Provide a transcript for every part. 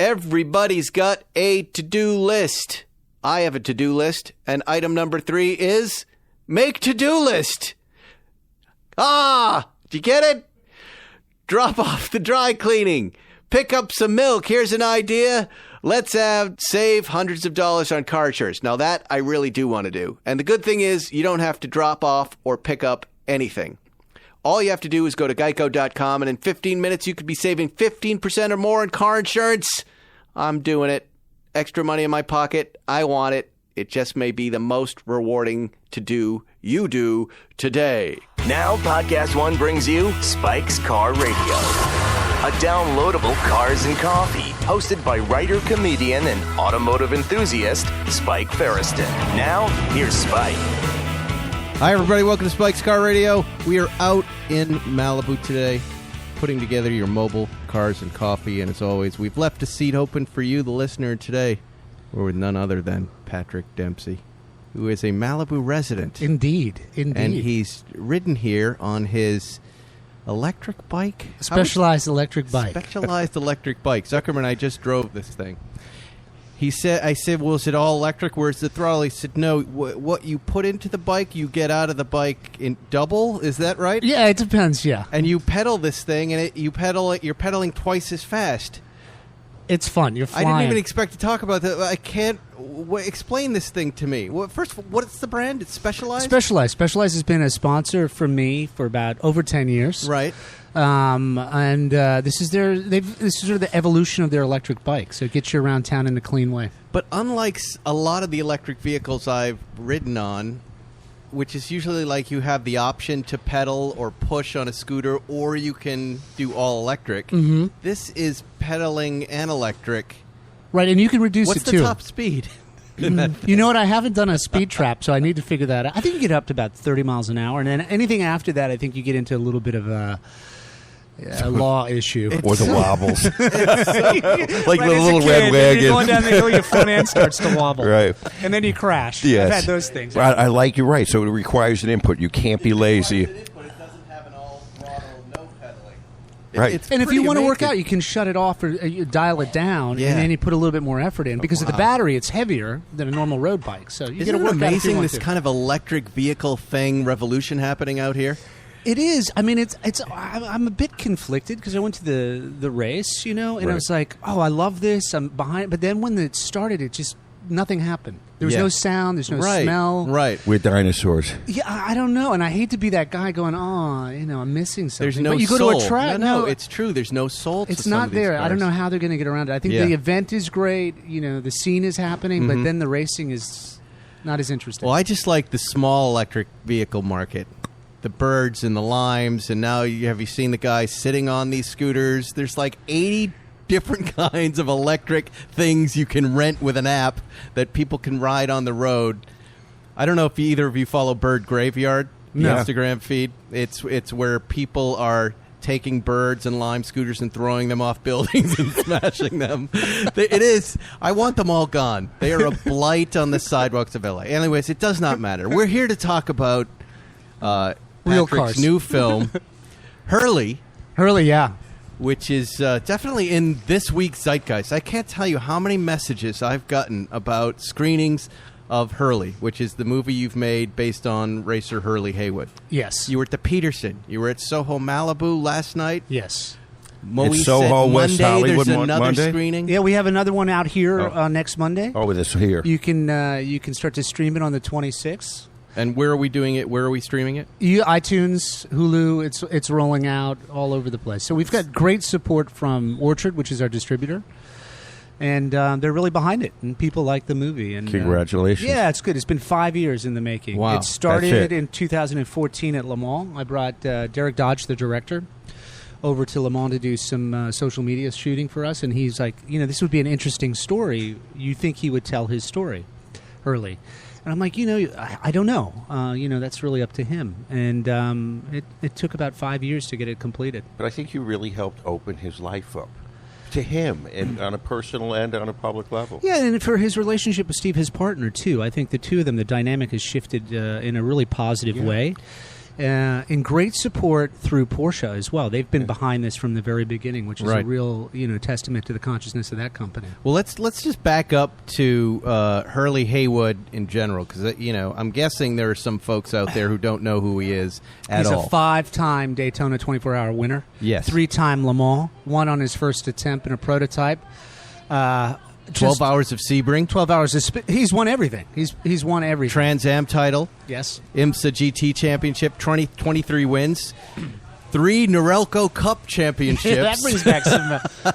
Everybody's got a to-do list. I have a to-do list, and item number 3 is make to-do list. Did you get it? Drop off the dry cleaning. Pick up some milk. Here's an idea. Let's save hundreds of dollars on car insurance. Now that I really do want to do. And the good thing is you don't have to drop off or pick up anything. All you have to do is go to geico.com, and in 15 minutes, you could be saving 15% or more on car insurance. I'm doing it. Extra money in my pocket. I want it. It just may be the most rewarding to do you do today. Now, Podcast One brings you Spike's Car Radio, a downloadable cars and coffee, hosted by writer, comedian, and automotive enthusiast, Spike Ferriston. Now, here's Spike. Hi, everybody. Welcome to Spike's Car Radio. We are out in Malibu today, putting together your mobile cars and coffee. And as always, we've left a seat open for you, the listener, today. We're with none other than Patrick Dempsey, who is a Malibu resident. Indeed. And he's ridden here on his electric bike. Specialized electric bike. Specialized electric bike. Zuckerman and I just drove this thing. I said, well, is it all electric? Where's the throttle? He said, no, what you put into the bike, you get out of the bike in double. Is that right? Yeah, it depends, yeah. And you pedal this thing, and you're pedaling twice as fast. It's fun. You're flying. I didn't even expect to talk about that. I can't. Explain this thing to me. Well, first of all, what's the brand? It's Specialized? Specialized has been a sponsor for me for about over 10 years. Right. This is sort of the evolution of their electric bike, so it gets you around town in a clean way. But unlike a lot of the electric vehicles I've ridden on, which is usually like you have the option to pedal or push on a scooter, or you can do all electric, this is pedaling and electric. Right, and you can reduce What's it too. What's the top speed? You know what? I haven't done a speed trap, so I need to figure that out. I think you get up to about 30 miles an hour, and then anything after that, I think you get into a little bit of a law issue. Or the wobbles. Like right, the little red wagon. You're going down the hill, your front end starts to wobble. Right. And then you crash. Yes. I've had those things. I like you right. So it requires an input. You can't be lazy. But it doesn't have an all-throttle, no pedaling. Right. It's and if you want to work amazing. out, you can shut it off or you dial it down, Yeah. and then you put a little bit more effort in. Because of the battery, it's heavier than a normal road bike. So you get to Isn't it work out if you amazing want this to. kind of electric vehicle thing revolution happening out here? It is. I mean, I'm a bit conflicted because I went to the race, and I was like, oh, I love this. I'm behind. But then when it started, it just nothing happened. There was no sound. There's no smell. Right. We're dinosaurs. Yeah, I don't know, and I hate to be that guy going, I'm missing something. There's no but you go soul. to a track. No, it's true. There's no soul to it's some not of these there. cars. I don't know how they're going to get around it. I think the event is great. The scene is happening, but then the racing is not as interesting. Well, I just like the small electric vehicle market. The Birds and the Limes, and now have you seen the guys sitting on these scooters? There's like 80 different kinds of electric things you can rent with an app that people can ride on the road. I don't know if either of you follow Bird Graveyard, the Instagram feed. It's where people are taking Birds and Lime scooters and throwing them off buildings and smashing them. It is. I want them all gone. They are a blight on the sidewalks of LA. Anyways, it does not matter. We're here to talk about Real Patrick's cars. new film, Hurley, yeah. which is definitely in this week's zeitgeist. I can't tell you how many messages I've gotten about screenings of Hurley, which is the movie you've made based on racer Hurley Haywood. Yes. You were at the Peterson. You were at Soho Malibu last night. Yes. Moe It's said Soho, West Monday Hollywood, there's another Monday? screening. Yeah, we have another one out here next Monday. Oh, with us here. You can start to stream it on the 26th. And where are we doing it? Where are we streaming it? iTunes, Hulu, it's rolling out all over the place. So we've got great support from Orchard, which is our distributor, and they're really behind it. And people like the movie. And Congratulations. yeah, it's good. It's been 5 years in the making. Wow. It started That's it. in 2014 at Le Mans. I brought Derek Dodge, the director, over to Le Mans to do some social media shooting for us, and he's like, this would be an interesting story. You think he would tell his story, Hurley? And I'm like, I don't know. That's really up to him. And it took about 5 years to get it completed. But I think you really helped open his life up to him, and on a personal and on a public level. Yeah, and for his relationship with Steve, his partner, too. I think the two of them, the dynamic has shifted in a really positive way. in great support through Porsche as well. They've been behind this from the very beginning, which is a real testament to the consciousness of that company. Well, let's just back up to Hurley Haywood in general, because I'm guessing there are some folks out there who don't know who he is at all. He's a 5-time Daytona 24-hour winner. Yes. 3-time Le Mans. Won on his first attempt in a prototype. 12 hours of Sebring. 12 hours of he's won everything. He's won everything. Trans Am title. Yes. IMSA GT championship. 23 wins. 3 Norelco Cup championships. That brings back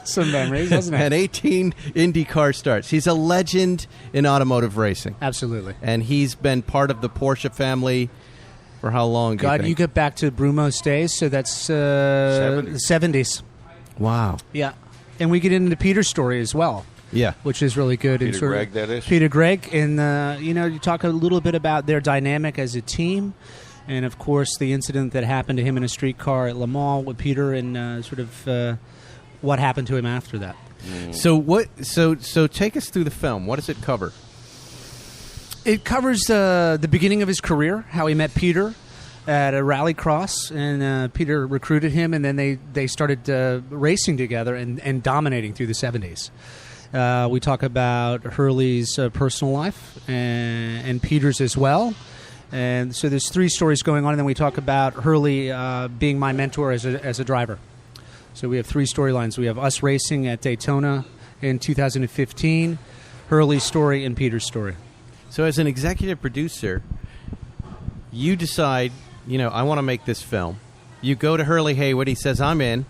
some memories, doesn't it? And 18 IndyCar starts. He's a legend in automotive racing. Absolutely. And he's been part of the Porsche family for how long? God, you get back to Brumos days, so that's 70s. Wow. Yeah. And we get into Peter's story as well. Yeah. Which is really good. Peter Gregg, that is? Peter Gregg. And, you talk a little bit about their dynamic as a team. And, of course, the incident that happened to him in a streetcar at Le Mans with Peter and what happened to him after that. So take us through the film. What does it cover? It covers the beginning of his career, how he met Peter at a rallycross, and Peter recruited him, and then they started racing together and dominating through the 70s. We talk about Hurley's personal life and Peter's as well. And so there's 3 stories going on, and then we talk about Hurley being my mentor as a driver. So we have 3 storylines. We have us racing at Daytona in 2015, Hurley's story, and Peter's story. So as an executive producer, you decide, I want to make this film. You go to Hurley Haywood. He says, I'm in.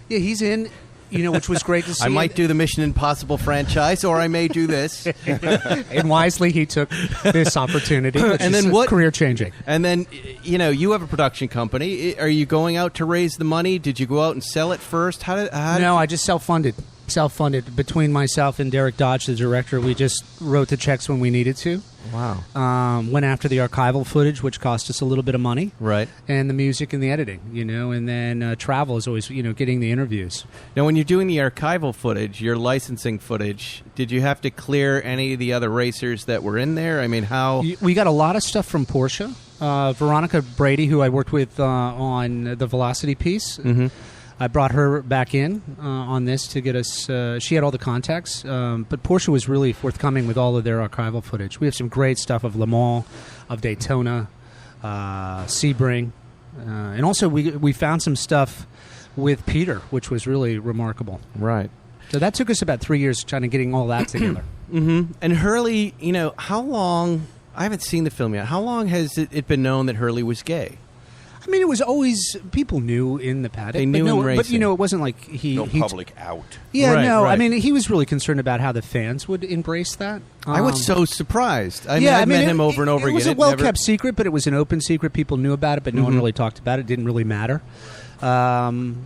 Yeah, he's in. Which was great to see. I might do the Mission Impossible franchise, or I may do this. And wisely, he took this opportunity, which and is then what? Career-changing. And then, you have a production company. Are you going out to raise the money? Did you go out and sell it first? No, I just self-funded. Between myself and Derek Dodge, the director. We just wrote the checks when we needed to. Wow. Went after the archival footage, which cost us a little bit of money. Right. And the music and the editing, and then travel is always, getting the interviews. Now, when you're doing the archival footage, your licensing footage, did you have to clear any of the other racers that were in there? I mean, how... We got a lot of stuff from Porsche. Veronica Brady, who I worked with on the Velocity piece, I brought her back in on this to get us... she had all the contacts, but Porsche was really forthcoming with all of their archival footage. We have some great stuff of Le Mans, of Daytona, Sebring, and also we found some stuff with Peter, which was really remarkable. Right. So that took us about 3 years trying to getting all that together. Mm-hmm. And Hurley, how long... I haven't seen the film yet. How long has it been known that Hurley was gay? I mean, it was always people knew in the paddock. They knew in racing, but it wasn't like no public out. Yeah, right, no. Right. I mean, he was really concerned about how the fans would embrace that. I was so surprised. I met him over and over again. It was a well-kept secret, but it was an open secret. People knew about it, but no one really talked about it. It didn't really matter. And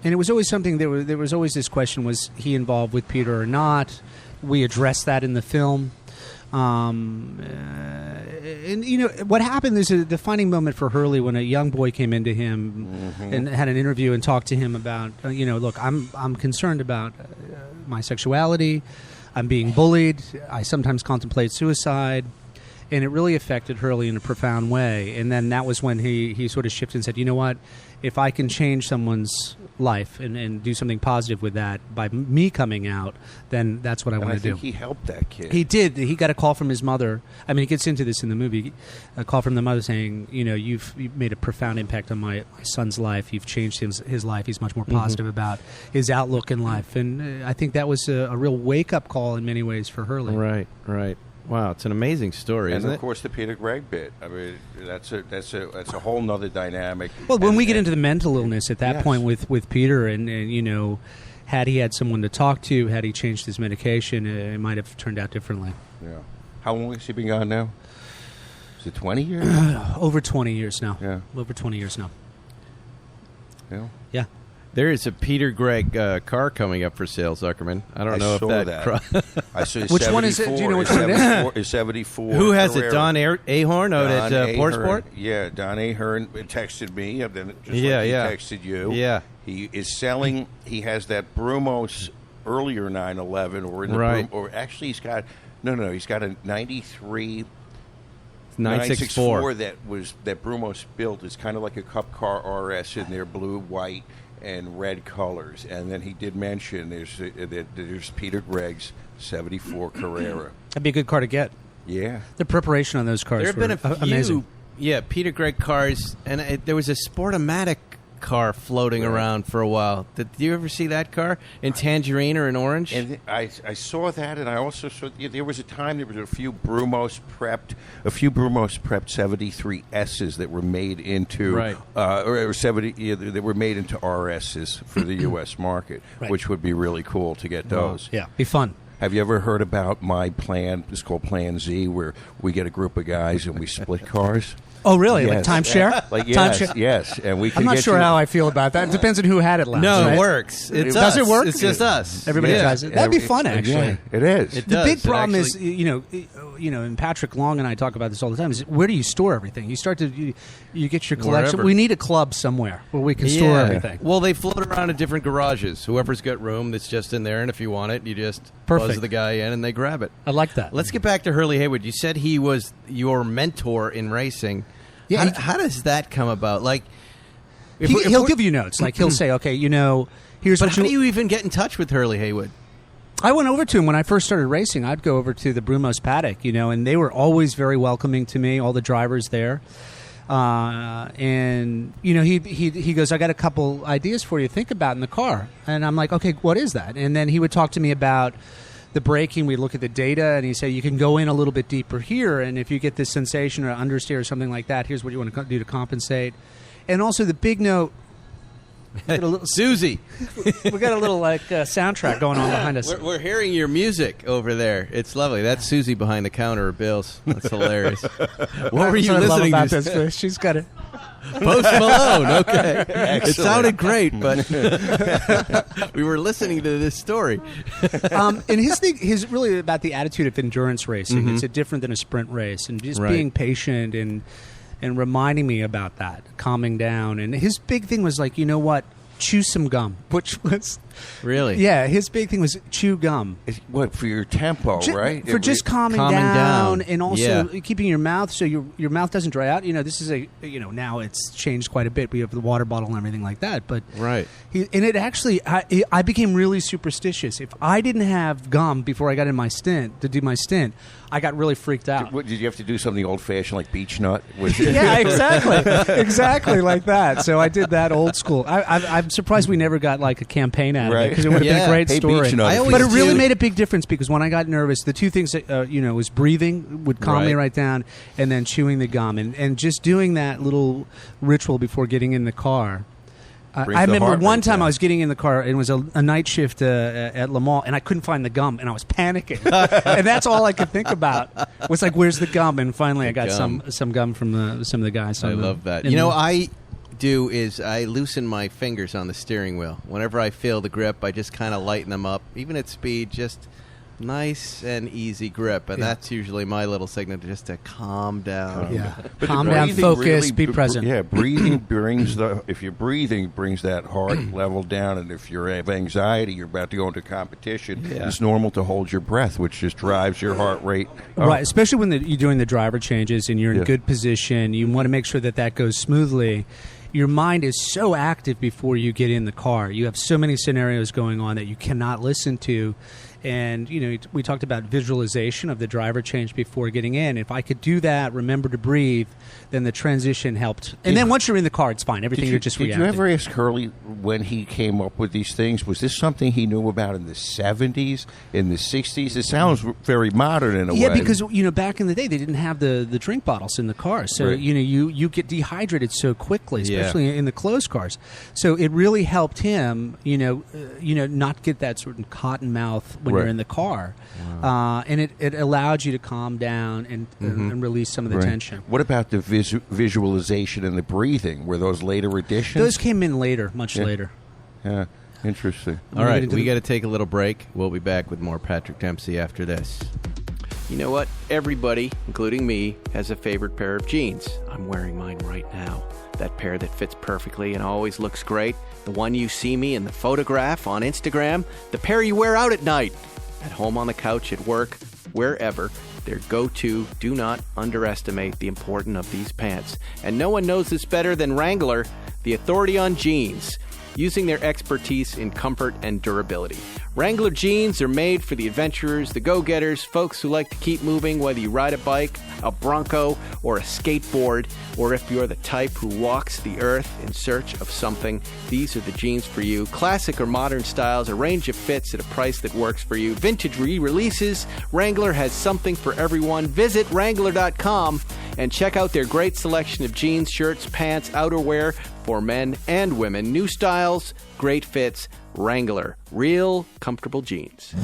it was always something. There was always this question: was he involved with Peter or not? We addressed that in the film. And what happened is a defining moment for Hurley when a young boy came into him and had an interview and talked to him about look, I'm concerned about my sexuality, I'm being bullied, I sometimes contemplate suicide, and it really affected Hurley in a profound way. And then that was when he sort of shifted and said, you know what, if I can change someone's life and do something positive with that by me coming out, then that's what I want to do. I think he helped that kid. He did. He got a call from his mother. I mean, he gets into this in the movie. A call from the mother saying, you've made a profound impact on my son's life. You've changed his life. He's much more positive about his outlook in life. And I think that was a real wake-up call in many ways for Hurley. Right, right. Wow, it's an amazing story, isn't it? And of course, the Peter Gregg bit. I mean, that's a whole nother dynamic. Well, when we get into the mental illness at that point with Peter, and had he had someone to talk to, had he changed his medication, it might have turned out differently. Yeah. How long has he been gone now? Is it 20 years? Over 20 years now. Yeah. Over 20 years now. Yeah. Yeah. There is a Peter Gregg car coming up for sale, Zuckerman. I don't know if that. I saw which one is it? Do you know which one it is? It's 74. Who has Carrera. it? Don Ahern out at Porchport? Yeah, Don Ahern texted me. Then just he texted you. Yeah. He is selling. He has that Brumos earlier 911, or in the right. or actually he's got he's got a 93 964. that Brumos built is kind of like a Cup Car RS in their blue, white, and red colors. And then he did mention there's Peter Gregg's 74 Carrera. That'd be a good car to get. Yeah. The preparation on those cars There have been a few, amazing. Peter Gregg cars, and there was a Sportomatic car floating around for a while. Did you ever see that car in tangerine or in orange? And I saw that, and I also saw there was a time there was a few Brumos prepped 73S's that were made into or 70 that were made into RS's for the U.S. market, which would be really cool to get those. Yeah, be fun. Have you ever heard about my plan? It's called Plan Z, where we get a group of guys and we split cars. Oh, really? Yes. Like timeshare? Like yes, Timeshare? yes. And we can I'm not get sure you- how I feel about that. It depends on who had it last. No, right? it works. It's Does us. it work? It's just us. Everybody tries it. That'd be fun, actually. Yeah, it is. It The does. big It problem actually- is, and Patrick Long and I talk about this all the time, is where do you store everything? You start to, you get your collection. Wherever. We need a club somewhere where we can store everything. Well, they float around in different garages. Whoever's got room that's just in there, and if you want it, you just buzz the guy in and they grab it. I like that. Let's get back to Hurley Haywood. You said he was your mentor in racing. Yeah, How does that come about? Like, he'll give you notes. Like, he'll say, okay, here's But what how do you even get in touch with Hurley Haywood? I went over to him when I first started racing. I'd go over to the Brumos paddock, and they were always very welcoming to me, all the drivers there. And he goes, I got a couple ideas for you to think about in the car. And I'm like, okay, what is that? And then he would talk to me about the braking. We'd look at the data, and he'd say, you can go in a little bit deeper here, and if you get this sensation or understeer or something like that, here's what you want to do to compensate. And also the big note, Susie. we got a little soundtrack going on behind us. We're hearing your music over there. It's lovely. That's Susie behind the counter of Bill's. That's hilarious. What were you That's what I love listening about to? this? She's got it. Post Malone. Okay. It sounded great, but we were listening to this story. And his thing is really about the attitude of endurance racing. It's different than a sprint race, and just being patient and reminding me about that, calming down. And his big thing was like, you know what? Chew some gum, which was Really? Yeah, his big thing was chew gum. What, for your tempo, right? For just calming down and also keeping your mouth so your mouth doesn't dry out. This is now it's changed quite a bit. We have the water bottle and everything like that. But right. And it actually, I became really superstitious. If I didn't have gum before I got in my stint to do my stint, I got really freaked out. Did you have to do something old-fashioned like beech nut? Yeah, exactly like that. So I did that old school. I'm surprised we never got like a campaign out of it because it would have been a great story. But it really made a big difference because when I got nervous, the two things that was breathing would calm me right down, and then chewing the gum and just doing that little ritual before getting in the car. I remember one time I was getting in the car, and it was a night shift at Le Mans, and I couldn't find the gum, and I was panicking. And that's all I could think about was like, where's the gum? And finally I got some gum from some of the guys. I love that. I do is I loosen my fingers on the steering wheel. Whenever I feel the grip, I just kind of lighten them up, even at speed, just nice and easy grip, and that's usually my little signal just to calm down. Calm down, focus, be present. Yeah, breathing brings if you're breathing, brings that heart level down, and if you have anxiety, you're about to go into competition, it's normal to hold your breath, which just drives your heart rate up. Right, especially when you're doing the driver changes and you're in good position. You want to make sure that goes smoothly. Your mind is so active before you get in the car. You have so many scenarios going on that you cannot listen to. And, we talked about visualization of the driver change before getting in. If I could do that, remember to breathe, then the transition helped. And then once you're in the car, it's fine. Everything you're just reacting. Did you ever ask Hurley when he came up with these things, was this something he knew about in the 70s, in the 60s? It sounds very modern in a way. Yeah, because, back in the day, they didn't have the drink bottles in the car. So, you get dehydrated so quickly, especially in the closed cars. So it really helped him, not get that sort of cotton mouth when you're in the car. Wow. And it allowed you to calm down and release some of the tension. What about the visualization and the breathing? Were those later additions? Those came in later, much later. Yeah, interesting. All right, we got to take a little break. We'll be back with more Patrick Dempsey after this. You know what? Everybody, including me, has a favorite pair of jeans. I'm wearing mine right now. That pair that fits perfectly and always looks great. The one you see me in the photograph on Instagram. The pair you wear out at night. At home, on the couch, at work, wherever. their go-to. Do not underestimate the importance of these pants. And no one knows this better than Wrangler, the authority on jeans, using their expertise in comfort and durability. Wrangler jeans are made for the adventurers, the go-getters, folks who like to keep moving, whether you ride a bike, a Bronco, or a skateboard, or if you're the type who walks the earth in search of something, these are the jeans for you. Classic or modern styles, a range of fits at a price that works for you. Vintage re-releases, Wrangler has something for everyone. Visit Wrangler.com and check out their great selection of jeans, shirts, pants, outerwear for men and women. New styles, great fits, Wrangler. Real comfortable jeans.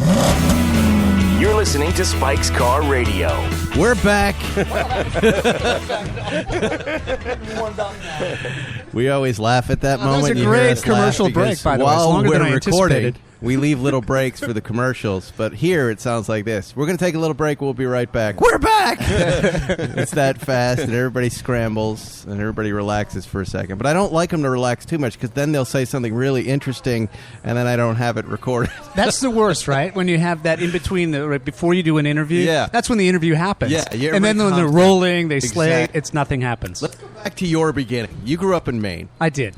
You're listening to Spike's Car Radio. We're back. We always laugh at that moment. That was a You hear great us commercial laugh break, because by the way. It's while longer we're than I recording, anticipated. we leave little breaks for the commercials. But here it sounds like this. We're going to take a little break. We'll be right back. We're back! It's that fast, and everybody scrambles, and everybody relaxes for a second. But I don't like them to relax too much, because then they'll say something really interesting, and then I don't have it recorded. That's the worst, right? When you have that in between, right before you do an interview. Yeah. That's when the interview happens. Yeah, and then when they're calms rolling, they slay, Exactly. it's nothing happens. Let's go back to your beginning. You grew up in Maine. I did.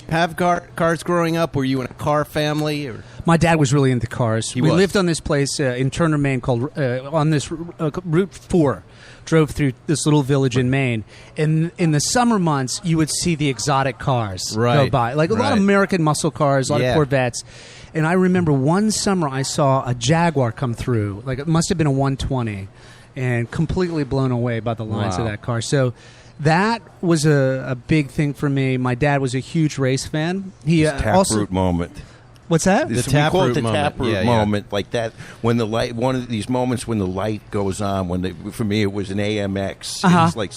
Have cars growing up? Were you in a car family? Or? My dad was really into cars. We was. lived on this place in Turner, Maine, called on this Route 4. Drove through this little village in Maine, and in the summer months, you would see the exotic cars go Right. by, like a lot of Right. American muscle cars, a lot Yeah. of Corvettes. And I remember one summer I saw a Jaguar come through, like it must have been a 120, and completely blown away by the lines of Wow. that car. So that was a big thing for me. My dad was a huge race fan. He also Taproot moment. what's that? The We call it taproot the moment. taproot Yeah, yeah. moment, like that. When the light, one of these moments when the light goes on. For me, it was an AMX. Uh-huh. It's like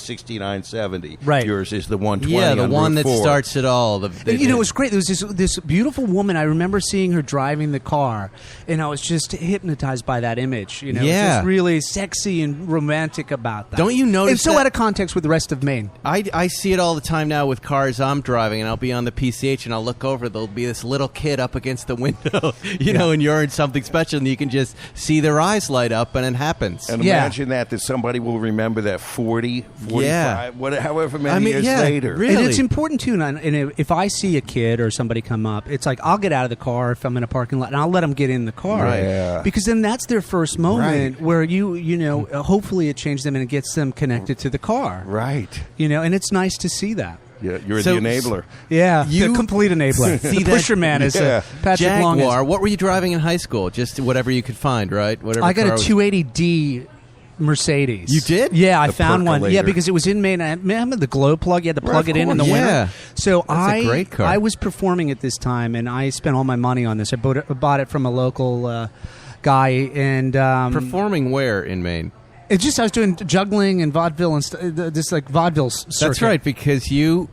6970. Right. Yours is the 120. Yeah, the on one Route that 4. starts it all. You know, it was great. There was this beautiful woman. I remember seeing her driving the car, and I was just hypnotized by that image. You know, It was Yeah. just really sexy and romantic about that. Don't you notice It's so that- out of context with the rest of Maine. I see it all the time now with cars I'm driving, and I'll be on the PCH, and I'll look over. There'll be this little kid up against the window, you know, and you're in something special, and you can just see their eyes light up, and it happens. And Yeah. imagine that somebody will remember that 40, 45, Yeah. however many years yeah, later. really. And it's important too. And if I see a kid or somebody come up, it's like I'll get out of the car if I'm in a parking lot, and I'll let them get in the car, Right. Yeah. because then that's their first moment Right. where you know hopefully it changes them and it gets them connected to the car, Right. You know, and it's nice to see that. Yeah, you're So- the enabler. Yeah, You- the complete enabler. See the that- pusher man is Yeah. Patrick Long. Jaguar. What were you driving in high school? Just whatever you could find, right? Whatever. I got car a was- 280D Mercedes. You did? Yeah, I The found one. Yeah, percolator. because it was in Maine. I remember the glow plug. You had to Right, plug of it in the course. winter. Yeah. So That's a great car. I was performing at this time, and I spent all my money on this. I bought it from a local guy, and Performing where in Maine? it's just I was doing juggling and vaudeville and this like vaudeville circuit. That's right, because you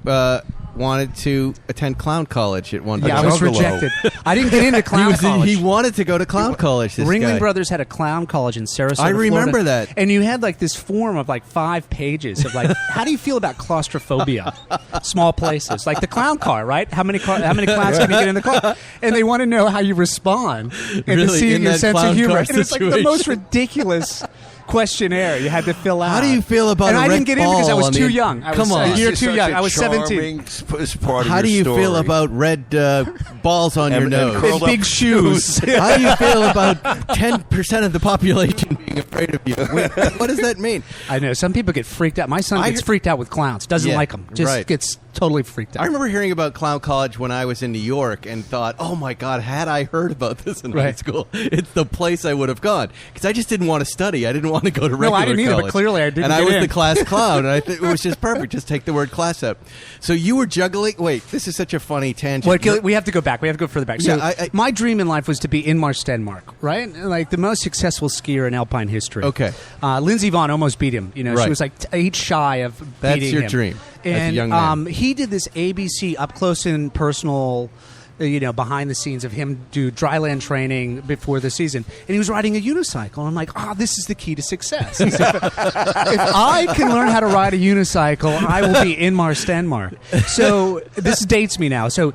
wanted to attend clown college at one point. Yeah, I was Juggalo. rejected. I didn't get into clown college. He wanted to go to clown college. This Ringling guy. Brothers had a clown college in Sarasota, I remember Florida. that. And you had like this form of like 5 pages of like, how do you feel about claustrophobia? Small places, like the clown car, right? How many clowns can you get in the car? And they want to know how you respond and to Really, see in your that sense clown of humor. car And it's like the situation. most ridiculous questionnaire you had to fill out. How do you feel about And a I red didn't get in because I ball was on too the- young. I Come was on. a year This is too such young. a I was 17. charming part of How do you your feel story. about red balls on your And nose? curled And big up shoes. How do you feel about 10% of the population being afraid of you? What does that mean? I know. Some people get freaked out. My son gets freaked out with clowns. Doesn't Yeah, like them. Just right. gets totally freaked out. I remember hearing about clown college when I was in New York and thought, oh my God, had I heard about this in high Right. school, it's the place I would have gone. Because I just didn't want to study. I didn't want to go to regular I didn't either, but college. clearly I didn't And I get was in. the class clown, and I it was just perfect. Just take the word class out. So you were juggling. Wait, this is such a funny tangent. Well, we have to go back. We have to go further back. So Yeah, my dream in life was to be Inmar Stenmark, right? Like the most successful skier in alpine history. Okay. Lindsey Vonn almost beat him. You know, Right. she was like 8 shy of That's beating your him. dream as a And young man. he did this ABC up close and personal. You know, behind the scenes of him do dryland training before the season, and he was riding a unicycle. And I'm like, this is the key to success. He said, if I can learn how to ride a unicycle, I will be Inmar Stenmark. So this dates me now. So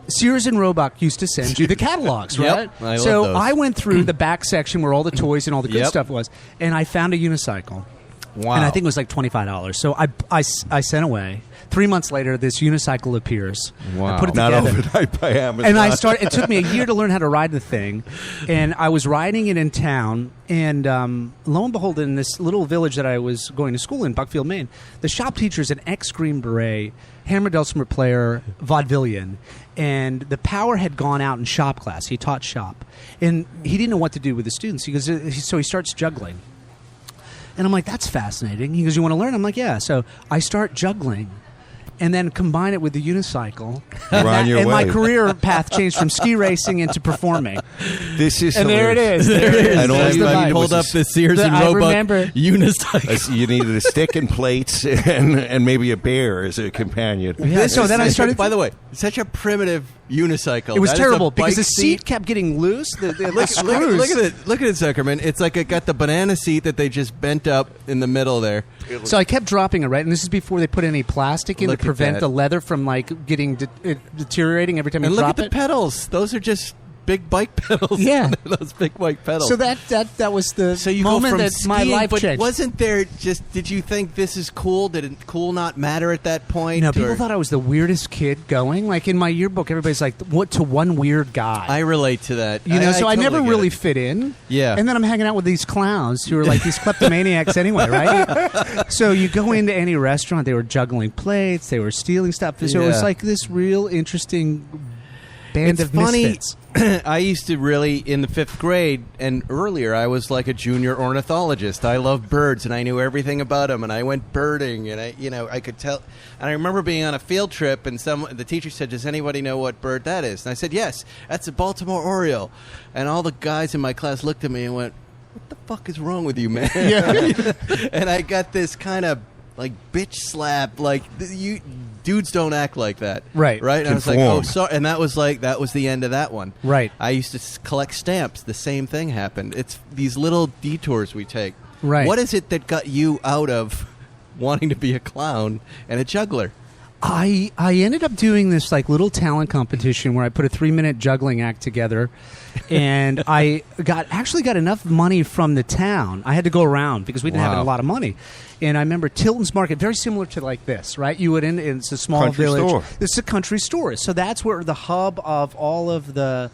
Sears and Roebuck used to send you the catalogs, Yep, right? I love so those. I went through the back section where all the toys and all the good Yep. stuff was, and I found a unicycle. Wow. And I think it was like $25. So I sent away. 3 months later, this unicycle appears. Wow. I put it Not together. overnight by Amazon. And I started. It took me a year to learn how to ride the thing, and I was riding it in town. And lo and behold, in this little village that I was going to school in, Buckfield, Maine, the shop teacher is an ex-Green Beret, hammer dulcimer player, vaudevillian, and the power had gone out in shop class. He taught shop, and he didn't know what to do with the students. So he starts juggling. And I'm like, that's fascinating. He goes, you want to learn? I'm like, yeah. So I start juggling and then combine it with the unicycle. You're on your and my way. career path changed from ski racing into performing. This is And there it hilarious. is. There it is. And all There's you the needed bike. pulled up was the Sears and I Roebuck remember. unicycle. you needed a stick and plates and maybe a bear as a companion. Yeah, so then I started. By the way, such a primitive unicycle. It was That is a terrible because bike the seat kept getting loose. The Look, screws. look at it! Look at it, Zuckerman. It's like it got the banana seat that they just bent up in the middle there. So I kept dropping it, right? And this is before they put any plastic in Look to at prevent that. the leather from like getting deteriorating every time you And look drop at the it. pedals; those are just big bike pedals. Yeah. those big bike pedals. So that was the So you moment go from that skiing, my life but changed. wasn't there just? Did you think this is cool? Did it cool not matter at that point? No, people or- thought I was the weirdest kid going. Like in my yearbook, everybody's like, "What to one weird guy?" I relate to that. You know, so I totally never get really it. fit in. Yeah. And then I'm hanging out with these clowns who are like these kleptomaniacs anyway, right? So you go into any restaurant, they were juggling plates, they were stealing stuff. So it was Yeah. like this real interesting band It's of funny. misfits. I used to really, in the 5th grade and earlier, I was like a junior ornithologist. I loved birds, and I knew everything about them, and I went birding, and I could tell. And I remember being on a field trip, and the teacher said, "Does anybody know what bird that is?" And I said, "Yes, that's a Baltimore Oriole." And all the guys in my class looked at me and went, "What the fuck is wrong with you, man?" And I got this kind of like bitch slap, like you. Dudes don't act like that, Right. And I was like, Conform. "Oh, sorry," and that was the end of that one. Right. I used to collect stamps. The same thing happened. It's these little detours we take. Right. What is it that got you out of wanting to be a clown and a juggler? I ended up doing this like little talent competition where I put a 3-minute juggling act together, and I actually got enough money from the town. I had to go around because we didn't have Wow. a lot of money. And I remember Tilton's Market, very similar to like this, right? You would it's a small Country village. store. It's a country store. So that's where the hub of all of the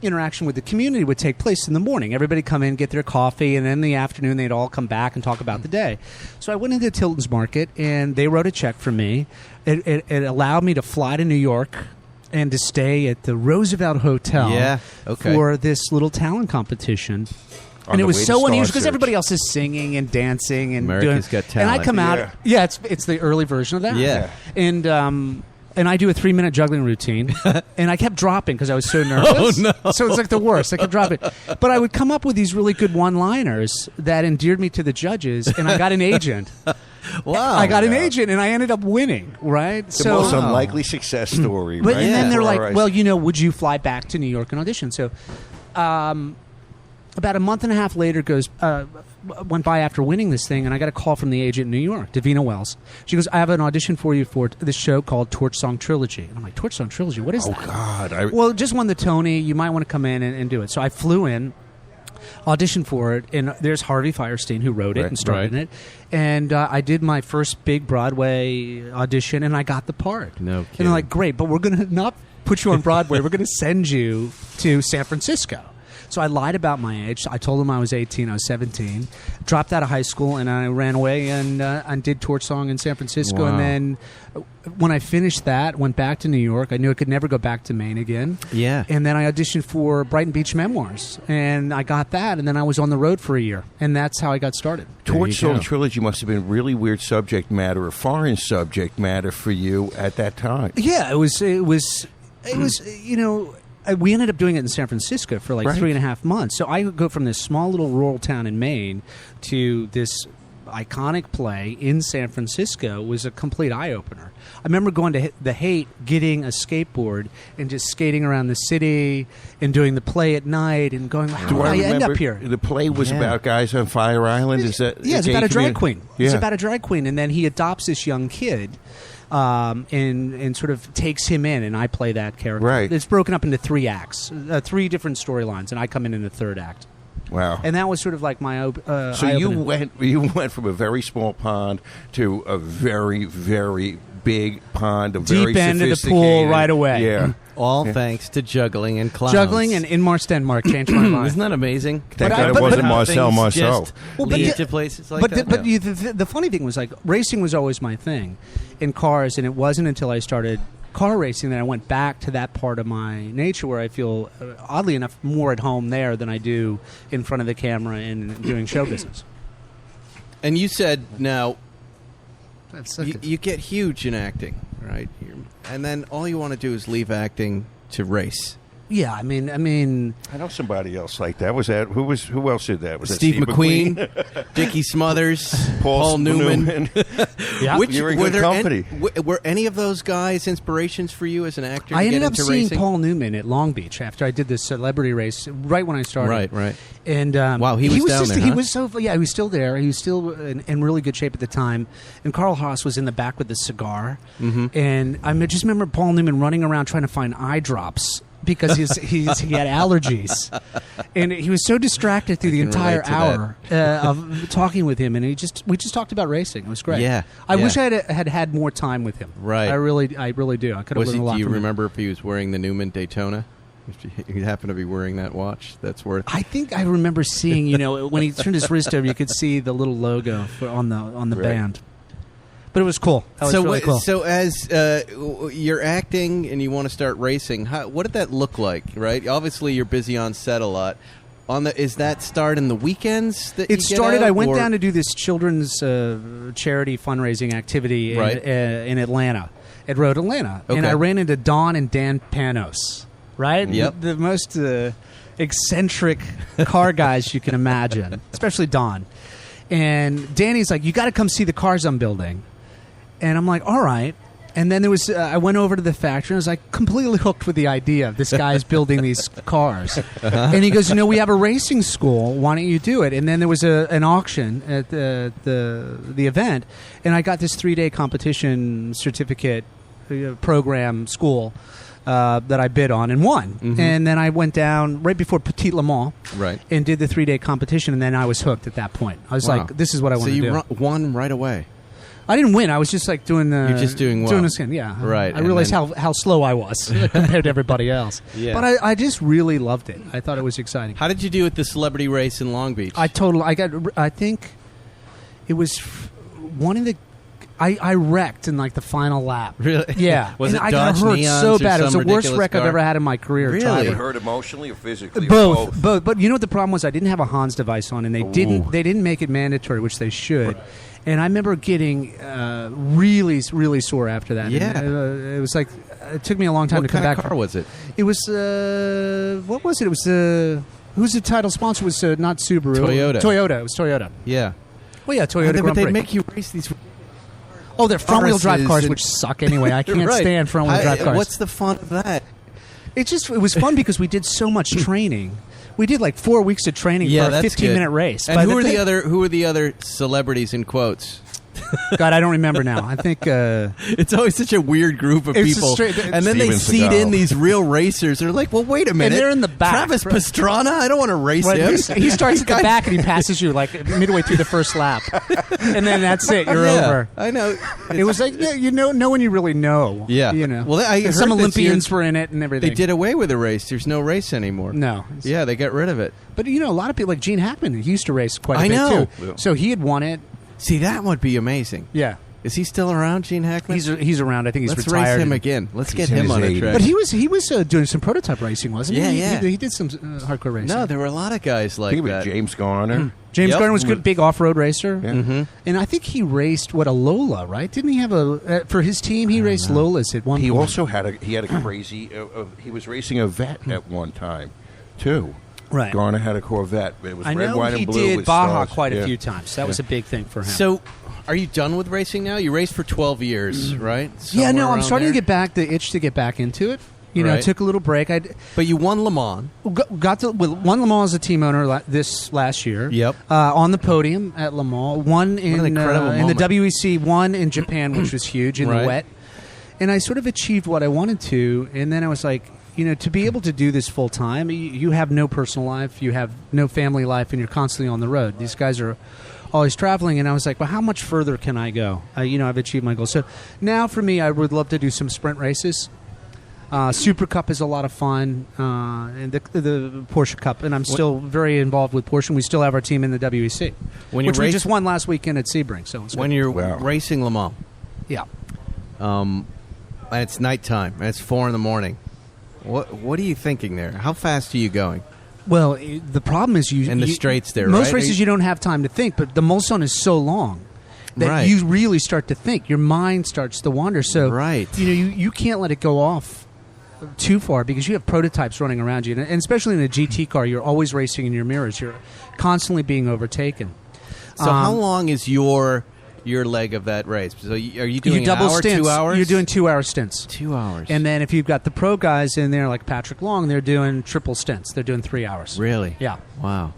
interaction with the community would take place in the morning. Everybody come in, get their coffee, and then in the afternoon they'd all come back and talk about the day. So I went into Tilton's Market, and they wrote a check for me. It allowed me to fly to New York and to stay at the Roosevelt Hotel Yeah, okay. for this little talent competition. On And it the was way to so Star unusual because Search. everybody else is singing and dancing and America's doing. Got And I Talent. come out, Yeah. yeah, it's the early version of that. Yeah. And I do a 3-minute juggling routine, and I kept dropping because I was so nervous. Oh, no. So it's like the worst. I kept dropping, but I would come up with these really good one-liners that endeared me to the judges, and I got an agent. Wow. I got an agent, and I ended up winning. Right. The most unlikely success story, But, right? and then they're Before like, our eyes. well, would you fly back to New York and audition? So about a month and a half later went by after winning this thing, and I got a call from the agent in New York, Davina Wells. She goes, I have an audition for you for this show called Torch Song Trilogy. And I'm like, Torch Song Trilogy? What is Oh, that? God. Well, it just won the Tony. You might want to come in and do it. So I flew in, auditioned for it, and there's Harvey Firestein who wrote it Right, and starred in it. And I did my first big Broadway audition, and I got the part. No And kidding. they're like, great, but we're going to not put you on Broadway. We're going to send you to San Francisco. So I lied about my age. I told them I was 18. I was 17. Dropped out of high school, and I ran away and did Torch Song in San Francisco. Wow. And then when I finished that, went back to New York. I knew I could never go back to Maine again. Yeah. And then I auditioned for Brighton Beach Memoirs, and I got that. And then I was on the road for a year, and that's how I got started. Torch There you Song go. Trilogy must have been really weird subject matter or foreign subject matter for you at that time. Yeah, it was. We ended up doing it in San Francisco for like Right. 3.5 months. So I would go from this small little rural town in Maine to this iconic play in San Francisco. Was a complete eye opener. I remember going to the Haight, getting a skateboard and just skating around the city and doing the play at night and going, how Do did I I end remember up here? the play was Yeah. about guys on Fire Island? Is that Yeah, it's gay about a drag community? queen. Yeah. It's about a drag queen, and then he adopts this young kid and sort of takes him in, and I play that character. Right. It's broken up into 3 acts, 3 different storylines, and I come in the 3rd act. Wow. And that was sort of like my So you went from a very small pond to a very, very big pond, deep end of the pool right away. Yeah. All thanks to juggling and clowns. Juggling and in Mars Denmark changed my life. Isn't that amazing? Thank God it wasn't Marcel Marceau. Just lead to places like that. But the funny thing was, like, racing was always my thing in cars, and it wasn't until I started car racing that I went back to that part of my nature where I feel, oddly enough, more at home there than I do in front of the camera and doing show business. And you said, now, you get huge in acting, right? And then all you want to do is leave acting to race. Yeah, I mean, I know somebody else like that. Was that who else did that? Was that Steve McQueen, Dickie Smothers, Paul Newman. Yeah. You're in good company. Were any of those guys inspirations for you as an actor? I to get ended up into seeing racing? Paul Newman at Long Beach after I did this celebrity race, right when I started. Right. And wow, he was down there. He huh? was so he was still there. He was still in really good shape at the time. And Carl Haas was in the back with the cigar. Mm-hmm. And I just remember Paul Newman running around trying to find eye drops because he had allergies, and he was so distracted through the entire hour of talking with him. And we just talked about racing. It was great. Yeah, I wish I had more time with him. Right, I really do. I could have learned a lot. Do you from remember him. if he was wearing the Newman Daytona? If he happened to be wearing that watch, that's worth. I think I remember seeing, when he turned his wrist over, you could see the little logo on the band. But it was cool. That was really cool. So as you're acting and you want to start racing, what did that look like? Right. Obviously, you're busy on set a lot. Is that start in the weekends? That it started. I went down to do this children's charity fundraising activity in Atlanta, at Road Atlanta, and I ran into Don and Dan Panos. Right. Yep. The most eccentric car guys you can imagine, especially Don. And Danny's like, "You got to come see the cars I'm building." And I'm like, all right. And then there was, I went over to the factory and I was like completely hooked with the idea of this guy's building these cars. And he goes, we have a racing school. Why don't you do it? And then there was an auction at the event. And I got this 3-day competition certificate program school that I bid on and won. Mm-hmm. And then I went down right before Petit Le Mans and did the 3-day competition. And then I was hooked at that point. I was like, this is what I want to do. So you won right away. I didn't win. I was just like doing the. You're just doing well. Doing the skin, yeah. Right. I realized how slow I was compared to everybody else. Yeah. But I just really loved it. I thought it was exciting. How did you do at the celebrity race in Long Beach? I think it was one of the. I wrecked in like the final lap. Really? Yeah. Was and it I got Dodge hurt Neons so or bad. It was some the worst ridiculous wreck I've car? ever had in my career. Really? driving. You hurt emotionally or physically? Both. But you know what the problem was? I didn't have a Hans device on, and they didn't make it mandatory, which they should. Right. And I remember getting really, really sore after that. Yeah. And, it was like, it took me a long time to come back. What kind of car was it? It was, what was it? It was, who's the title sponsor? It was not Subaru. Toyota. It was Toyota. Yeah. Well, yeah, Toyota Grand But they Prix. make you race these. Oh, they're front-wheel drive cars, which suck anyway. I can't stand front-wheel drive cars. What's the fun of that? It was fun because we did so much training. We did like 4 weeks of training for a 15-minute race. And who are the other celebrities in quotes? God, I don't remember now. I think it's always such a weird group of people, and then they seed in these real racers. They're like, "Well, wait a minute, and they're in the back." Travis Pastrana, I don't want to race him. He starts at the back and he passes you like midway through the first lap, and then that's it. You're over. I know. It was like no one you really know. Yeah, Well, I heard some Olympians were in it and everything. They did away with the race. There's no race anymore. No. Yeah, they got rid of it. But a lot of people like Gene Hackman. He used to race quite a bit too. Yeah. So he had won it. See, that would be amazing. Yeah. Is he still around, Gene Hackman? He's around. I think he's retired. Let's race him again. Let's get him on a track. But he was doing some prototype racing, wasn't he? Yeah. He did some hardcore racing. No, there were a lot of guys like that. I think James Garner. James Garner was a good, big off-road racer. Yeah. Mm-hmm. And I think he raced, a Lola, right? Didn't he have for his team, he raced Lolas at one point. He also had a crazy, he was racing a Vet at one time, too. Right. Garner had a Corvette. It was I red, know white, he and blue did with Baja stars. quite a few times. That was a big thing for him. So, are you done with racing now? You raced for 12 years, right? Yeah, no, I'm starting to to get back, the itch to get back into it. Right. Took a little break. But you won Le Mans. Won Le Mans as a team owner this last year. Yep. On the podium at Le Mans. Won in What an incredible in the moment. WEC. Won in Japan, which was huge in the wet. And I sort of achieved what I wanted to, and then I was like, to be able to do this full time, you have no personal life, you have no family life, and you're constantly on the road. These guys are always traveling, and I was like, well, how much further can I go? I've achieved my goal. So now for me, I would love to do some sprint races. Super Cup is a lot of fun, and the Porsche Cup, and I'm still very involved with Porsche, and we still have our team in the WEC, which we just won last weekend at Sebring. So it's when good. you're racing Le Mans, yeah, and it's nighttime, and it's 4 a.m. What are you thinking there? How fast are you going? Well, the problem is in the straights there, most right? races you don't have time to think, but the Mulsanne is so long that you really start to think. Your mind starts to wander. So you can't let it go off too far because you have prototypes running around you. And especially in a GT car, you're always racing in your mirrors. You're constantly being overtaken. So how long is your leg of that race? So are you doing double an hour, stints. 2 hours? You're doing 2-hour stints. 2 hours. And then if you've got the pro guys in there like Patrick Long, they're doing triple stints. They're doing 3 hours. Really? Yeah. Wow.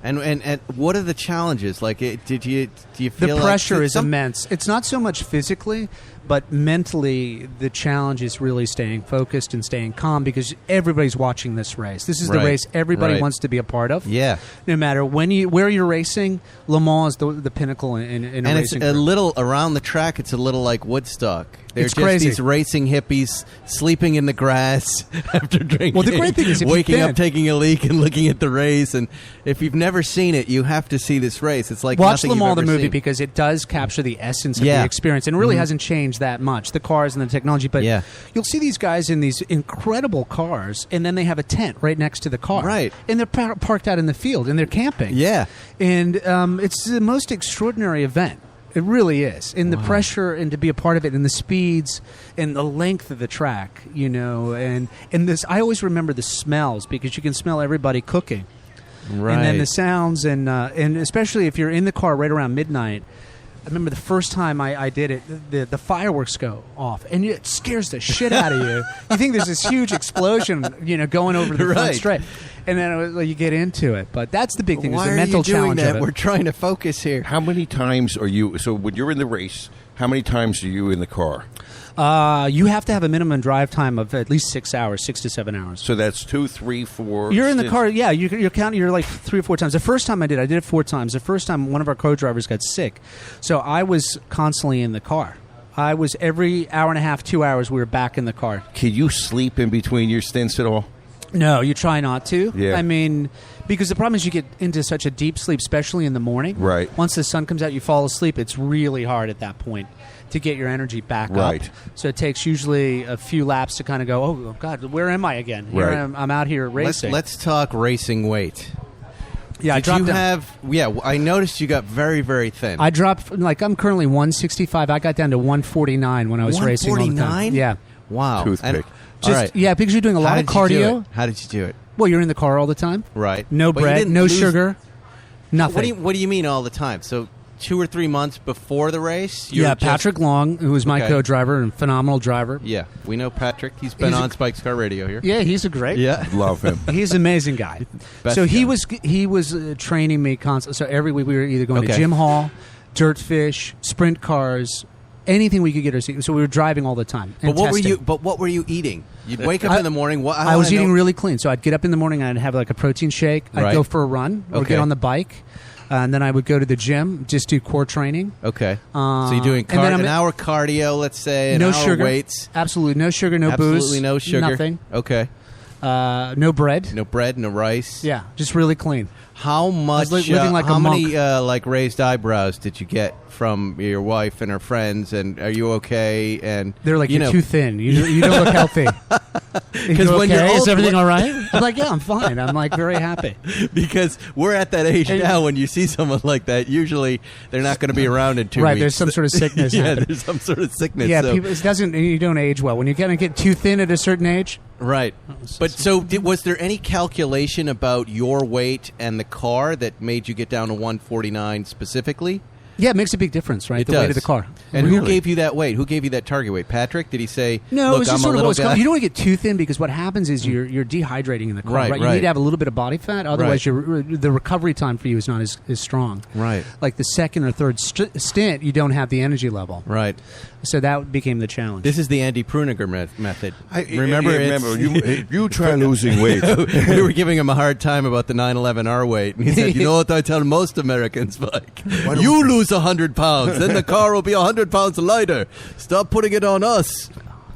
And what are the challenges? Like, do you feel the pressure like is immense? It's not so much physically, but mentally, the challenge is really staying focused and staying calm because everybody's watching this race. This is the race everybody wants to be a part of. Yeah. No matter where you're racing, Le Mans is the pinnacle in and a it's racing. a little around the track. It's a little like Woodstock. They're It's just crazy. these racing hippies sleeping in the grass after drinking. Well, the great thing is if waking you up, taking a leak, and looking at the race. And if you've never seen it, you have to see this race. It's like watch nothing Le Mans you've the ever movie seen. because it does capture the essence of the experience, and it really hasn't changed that much. The cars and the technology, but you'll see these guys in these incredible cars, and then they have a tent right next to the car, right? And they're parked out in the field, and they're camping, and it's the most extraordinary event. It really is. And the pressure and to be a part of it and the speeds and the length of the track, and this, I always remember the smells because you can smell everybody cooking. Right. And then the sounds and especially if you're in the car right around midnight. I remember the first time I did it, the fireworks go off, and it scares the shit out of you. You think there's this huge explosion, going over the front straight. And then you get into it. But that's the big thing, is the mental challenge of it. We're trying to focus here. How many times are you... So when you're in the race, how many times are you in the car? You have to have a minimum drive time of at least 6 hours, 6 to 7 hours. So that's 2, 3, 4... You're in the car, you're counting, you're like 3 or 4 times. The first time I did it 4 times. The first time one of our co-drivers got sick. So I was constantly in the car. I was every hour and a half, 2 hours, we were back in the car. Can you sleep in between your stints at all? No, you try not to. Yeah. I mean, because the problem is you get into such a deep sleep, especially in the morning. Right. Once the sun comes out, you fall asleep. It's really hard at that point to get your energy back up. So it takes usually a few laps to kind of go, oh, God, where am I again? Here I'm out here racing. Let's talk racing weight. Yeah, I dropped down. I noticed you got very, very thin. I dropped, I'm currently 165. I got down to 149 when I was racing all the time. 149? Yeah. Wow. Toothpick. Yeah, because you're doing a lot of cardio. How did you do it? Well, you're in the car all the time. Right. No But you bread, didn't no lose- sugar, nothing. What do you mean all the time? So 2 or 3 months before the race? You're just- Patrick Long, who was my co-driver and phenomenal driver. Yeah, we know Patrick. He's been on Spike's Car Radio here. Yeah, he's a great. Yeah, love him. He's an amazing guy. So he was training me constantly. So every week we were either going to Jim Hall, Dirt Fish, sprint cars, anything we could get our seat. So we were driving all the time. But what were you eating? You'd wake up in the morning. I was eating really clean. So I'd get up in the morning and I'd have like a protein shake. I'd go for a run or get on the bike. And then I would go to the gym, just do core training. Okay. So you're doing an hour cardio, let's say, an hour sugar. weights. Absolutely no sugar, no booze. Absolutely no sugar. Nothing. Okay. No bread. No bread, no rice. Yeah, just really clean. How much? Living like how a many monk. raised eyebrows did you get from your wife and her friends? And are you okay? And they're like, you're too thin. You don't look healthy. Because when you're old, is everything all right? I'm like, yeah, I'm fine. I'm like very happy. Because we're at that age now. When you see someone like that, usually they're not going to be around in 2 weeks. Right? There's some sort of sickness. Yeah, there's some sort of sickness. Yeah, so. You don't age well when you kind of get too thin at a certain age. Right. But was there any calculation about your weight and the car that made you get down to 149 specifically? Yeah, it makes a big difference, right? It The does. weight of the car. And who Really. gave you that weight? Who gave you that target weight? Patrick? Did he say, No, look, it was just I'm sort a of little what's guy? You don't want to get too thin because what happens is you're dehydrating in the car. Right, You right. need to have a little bit of body fat. Otherwise, Right. the recovery time for you is not as strong. Right. Like the second or third stint, you don't have the energy level. Right. So that became the challenge. This is the Andy Pruniger method. Remember, you try losing weight. We were giving him a hard time about the 911R weight, and he said, "You know what I tell most Americans, Mike? You lose 100 pounds, then the car will be 100 pounds lighter. Stop putting it on us."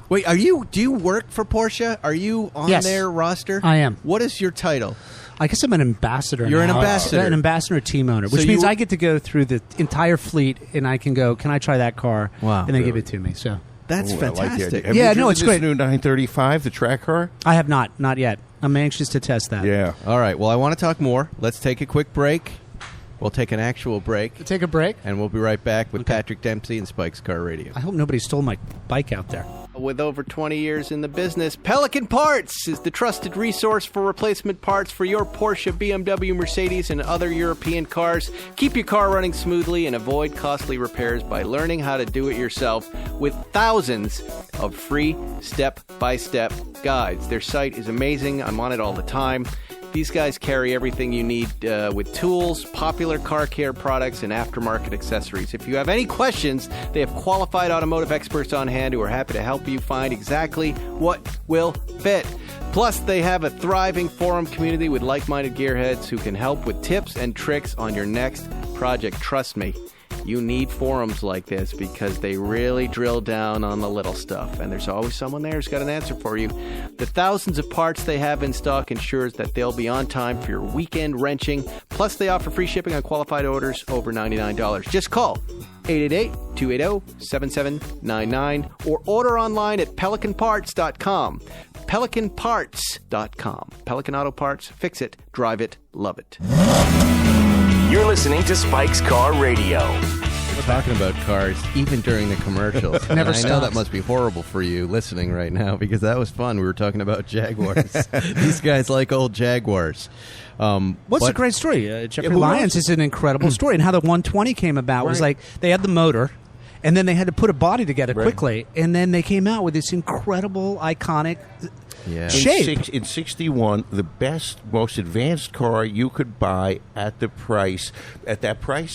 Wait, do you work for Porsche? Are you on Yes. their roster? I am. What is your title? I guess I'm an ambassador. You're an now. ambassador. An ambassador team owner, which So means you- I get to go through the entire fleet and I can go, can I try that car? Wow. And they give it to me. So That's Ooh, I like the fantastic. idea. Have Yeah, you no, driven it's this great. new 935, the track car? I have not yet. I'm anxious to test that. Yeah. All right. Well, I want to talk more. Let's take a quick break. We'll take an actual break, Take a break. and we'll be right back with Okay. Patrick Dempsey and Spike's Car Radio. I hope nobody stole my bike out there. With over 20 years in the business, Pelican Parts is the trusted resource for replacement parts for your Porsche, BMW, Mercedes, and other European cars. Keep your car running smoothly and avoid costly repairs by learning how to do it yourself with thousands of free step-by-step guides. Their site is amazing. I'm on it all the time. These guys carry everything you need with tools, popular car care products, and aftermarket accessories. If you have any questions, they have qualified automotive experts on hand who are happy to help you find exactly what will fit. Plus, they have a thriving forum community with like-minded gearheads who can help with tips and tricks on your next project. Trust me, you need forums like this because they really drill down on the little stuff, and there's always someone there who's got an answer for you. The thousands of parts they have in stock ensures that they'll be on time for your weekend wrenching. Plus, they offer free shipping on qualified orders over $99. Just call 888-280-7799 or order online at pelicanparts.com. pelicanparts.com. Pelican Auto Parts. Fix it, drive it, love it. You're listening to Spike's Car Radio. We're talking about cars even during the commercials. And Never I know stops. that must be horrible for you listening right now because that was fun. We were talking about Jaguars. These guys like old Jaguars. What's a great story? Jeffrey who Lyons knows? is an incredible story. And how the 120 came about was like they had the motor, and then they had to put a body together quickly, and then they came out with this incredible, iconic Yeah. shape. In 61, the best, most advanced car you could buy at that price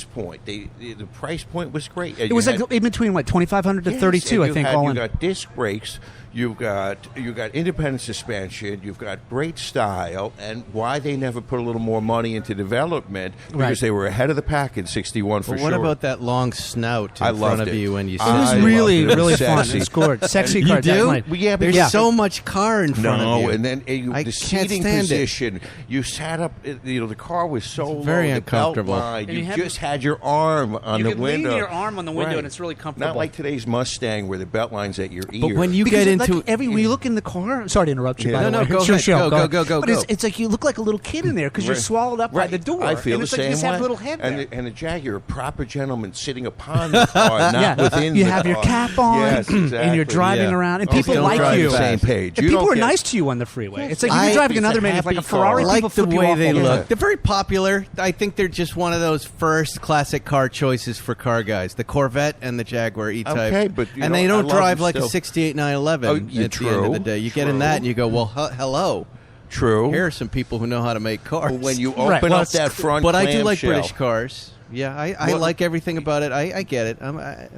point. The price point was great. It was like in between, what, 2,500 to 32, I think, all You in. got disc brakes. You've got independent suspension. You've got great style. And why they never put a little more money into development? Because Right. they were ahead of the pack in 61 for But sure. what about that long snout in I front loved of it. you when you It sit? was I really, loved it. really It was fun. sexy. It's gorgeous. Sexy You car, do? definitely. Well, yeah, but There's yeah. so much car in front of you. And then I the can't seating stand it. position. You sat up. The car was so low. very the uncomfortable. Belt line, And you you had- just had your arm on You the could lean window. your arm on the window and it's really comfortable. Not like today's Mustang where the belt line's at your ear. But when you Because get it, into like, when you look in the car, sorry to interrupt you. Yeah. By the No, way. no, go Sure, ahead. sure, Go, ahead. go, go, But go. it's like you look like a little kid in there because you're Right. swallowed up by Right. the door. I feel and the it's like same you just way. have a little head there. And the Jaguar, a proper gentleman sitting upon the car, not Yeah. within You the have your car. cap on, Yes, exactly. and you're driving Yeah. around, and Oh, people don't like drive you. fast. Same page. And You people don't are get- nice to you on the freeway. It's like if I- you're driving it's another a man, like a happy Ferrari. I car. like people the flip you way off they all the look. time. They're very popular. I think they're just one of those first classic car choices for car guys. The Corvette and the Jaguar E-Type. Okay, but, you and know, they I don't love drive them like a still. 68 911 Oh, at the end of true, the day. You get in true. that and you go, well, hello. True. Here are some people who know how to make cars. When you Right. open Well, up that front but I do like clamshell. British cars. Yeah, I Well- like everything about it. I get it.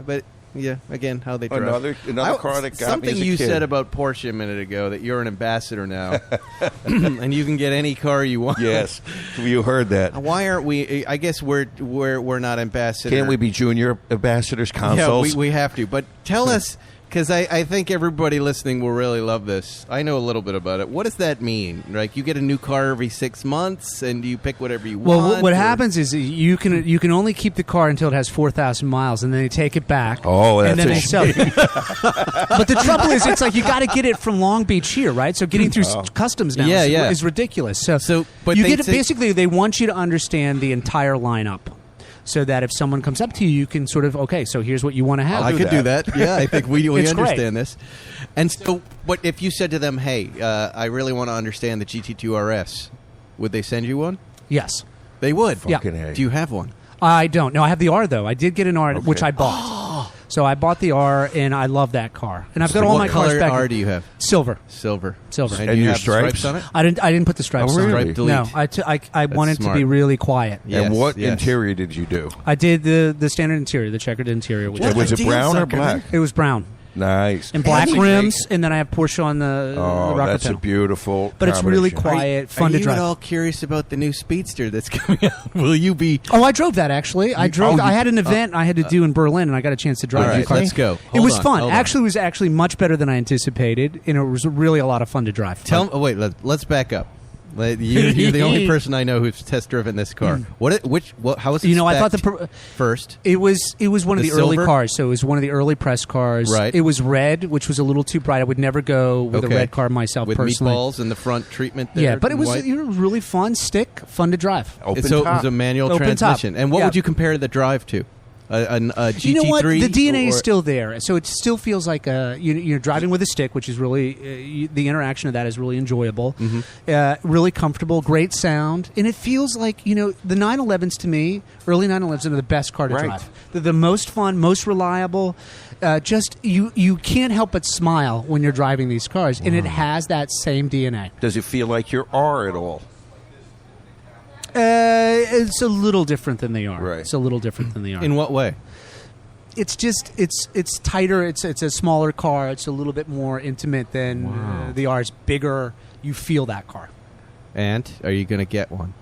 But yeah, again, how they drive. Another car that got me something as a you kid. said about Porsche a minute ago that you're an ambassador now, and you can get any car you want. Yes, you heard that. Why aren't we? I guess we're not ambassadors. Can't we be junior ambassadors, Yeah, consuls? we have to. But tell us, because I think everybody listening will really love this. I know a little bit about it. What does that mean? Like, you get a new car every 6 months, and you pick whatever you Well, want? what or- happens is you can only keep the car until it has 4,000 miles, and then they take it back. Oh, and then that's they sell it. But the trouble is, it's like you got to get it from Long Beach here, right? So getting through customs now Yeah, yeah. is ridiculous. But you they get it, say- basically they want you to understand the entire lineup, so that if someone comes up to you, you can sort of so here's what you want to have. I could do that. Yeah, I think we It's great. understand this. And so, but if you said to them, "Hey, I really want to understand the GT2 RS," would they send you one? Yes. They would. Yeah. Fucking A. Do you have one? I don't. No, I have the R though. I did get an R, which I bought. So I bought the R, and I love that car. And I've got all my cars What back. color R do you have? Silver. Silver. And your have stripes? on it? I didn't put the stripes Oh, on. really? Stripe delete. No, I wanted to smart. be really quiet. Yes, And what yes. interior did you do? I did the standard interior, the checkered interior. Which And was it Deal brown or sucker, black? it was brown. Nice. And black That's rims, great. and then I have Porsche on the Oh, rocker that's a panel. beautiful But it's really combination. quiet, fun Are to drive. you at all curious about the new Speedster that's coming out? Will you be? Oh, I drove that actually. I had an event I had to do in Berlin, and I got a chance to drive All that right, car. let's go. It Hold was on, fun. hold on. Actually, it was actually much better than I anticipated, and it was really a lot of fun to drive. Wait. Let's back up. You're the only person I know who's test driven this car. How was it? I thought first. it was one of The the early silver? cars, so it was one of the early press cars. Right. It was red, which was a little too bright. I would never go with a red car myself with personally. meatballs in the front treatment. There, Yeah, but it was white. really fun, fun to drive. Open So it top. was a manual Open top. transmission. And what Yeah. would you compare the drive to? A GT3? You know what? The DNA is or- still there, so it still feels like you're driving with a stick, which is really the interaction of that is really enjoyable, really comfortable, great sound, and it feels like the 911s to me, early 911s are the best car to Right. drive. They're the most fun, most reliable. Just you can't help but smile when you're driving these cars, and it has that same DNA. Does it feel like your R at all? It's a little different than they are. Right. It's a little different than they are. In what way? It's just it's tighter. It's a smaller car. It's a little bit more intimate than the R. It's bigger. You feel that car. And are you going to get one?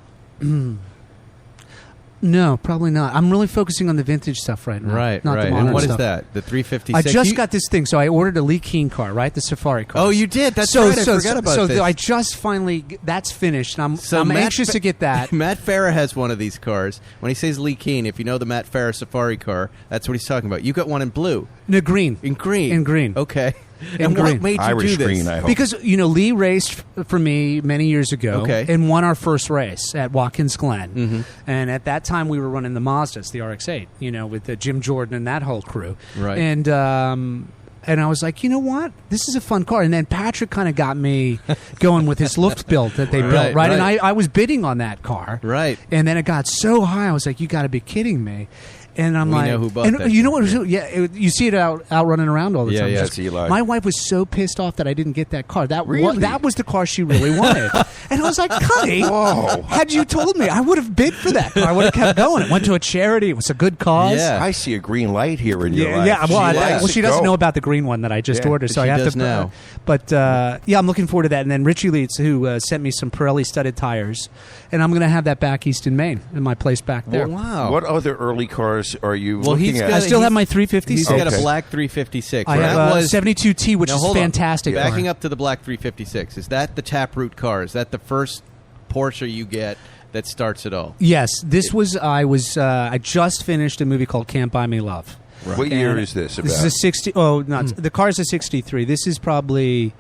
No, probably not. I'm really focusing on the vintage stuff right now. Right, not right. The modern And what is stuff. that? The 356? I just got this thing, so I ordered a Lee Keen car, right? The Safari car. Oh, you did? That's right. I forgot about this. I just finally that's finished, and So I'm Matt anxious to get that. Matt Farah has one of these cars. When he says Lee Keen, if you know the Matt Farah Safari car, that's what he's talking about. You got one in blue. No, green. In green. In green. Okay. In And green. what made you Irish do this? green, I hope. Because Lee raced for me many years ago, Okay. and won our first race at Watkins Glen. Mm-hmm. And at that time, we were running the Mazdas, the RX-8, with Jim Jordan and that whole crew. Right. And I was like, you know what? This is a fun car. And then Patrick kind of got me going with his Luft build that they built, right? And I was bidding on that car, Right. And then it got so high, I was like, you got to be kidding me. And I'm We like, know who bought and that you know car. what? You see it out running around all the Yeah, time. yeah. Just- That's Eli. My wife was so pissed off that I didn't get that car. Really? That was the car she really wanted. And I was like, honey, Whoa. had you told me, I would have bid for that car. I would have kept going. It went to a charity. It was a good cause. Yeah. I see a green light here in your Yeah, life. yeah. Well, likes she to doesn't go. know about the green one that I just Yeah, ordered, so she I have does to now. But I'm looking forward to that. And then Richie Leeds, who sent me some Pirelli studded tires, and I'm going to have that back east in Maine, in my place back there. Wow. What other early cars are you Well, looking he's at? I still have my He's 356. got a Okay. black 356. I That have a was 72T, which Now, is hold on. fantastic. Backing car. up to the black 356, is that the Taproot car? Is that the first Porsche you get that starts it all? Yes, this was. I just finished a movie called Can't Buy Me Love. What year And is this about? This is a 60. Oh, not the car's a 63. This is probably,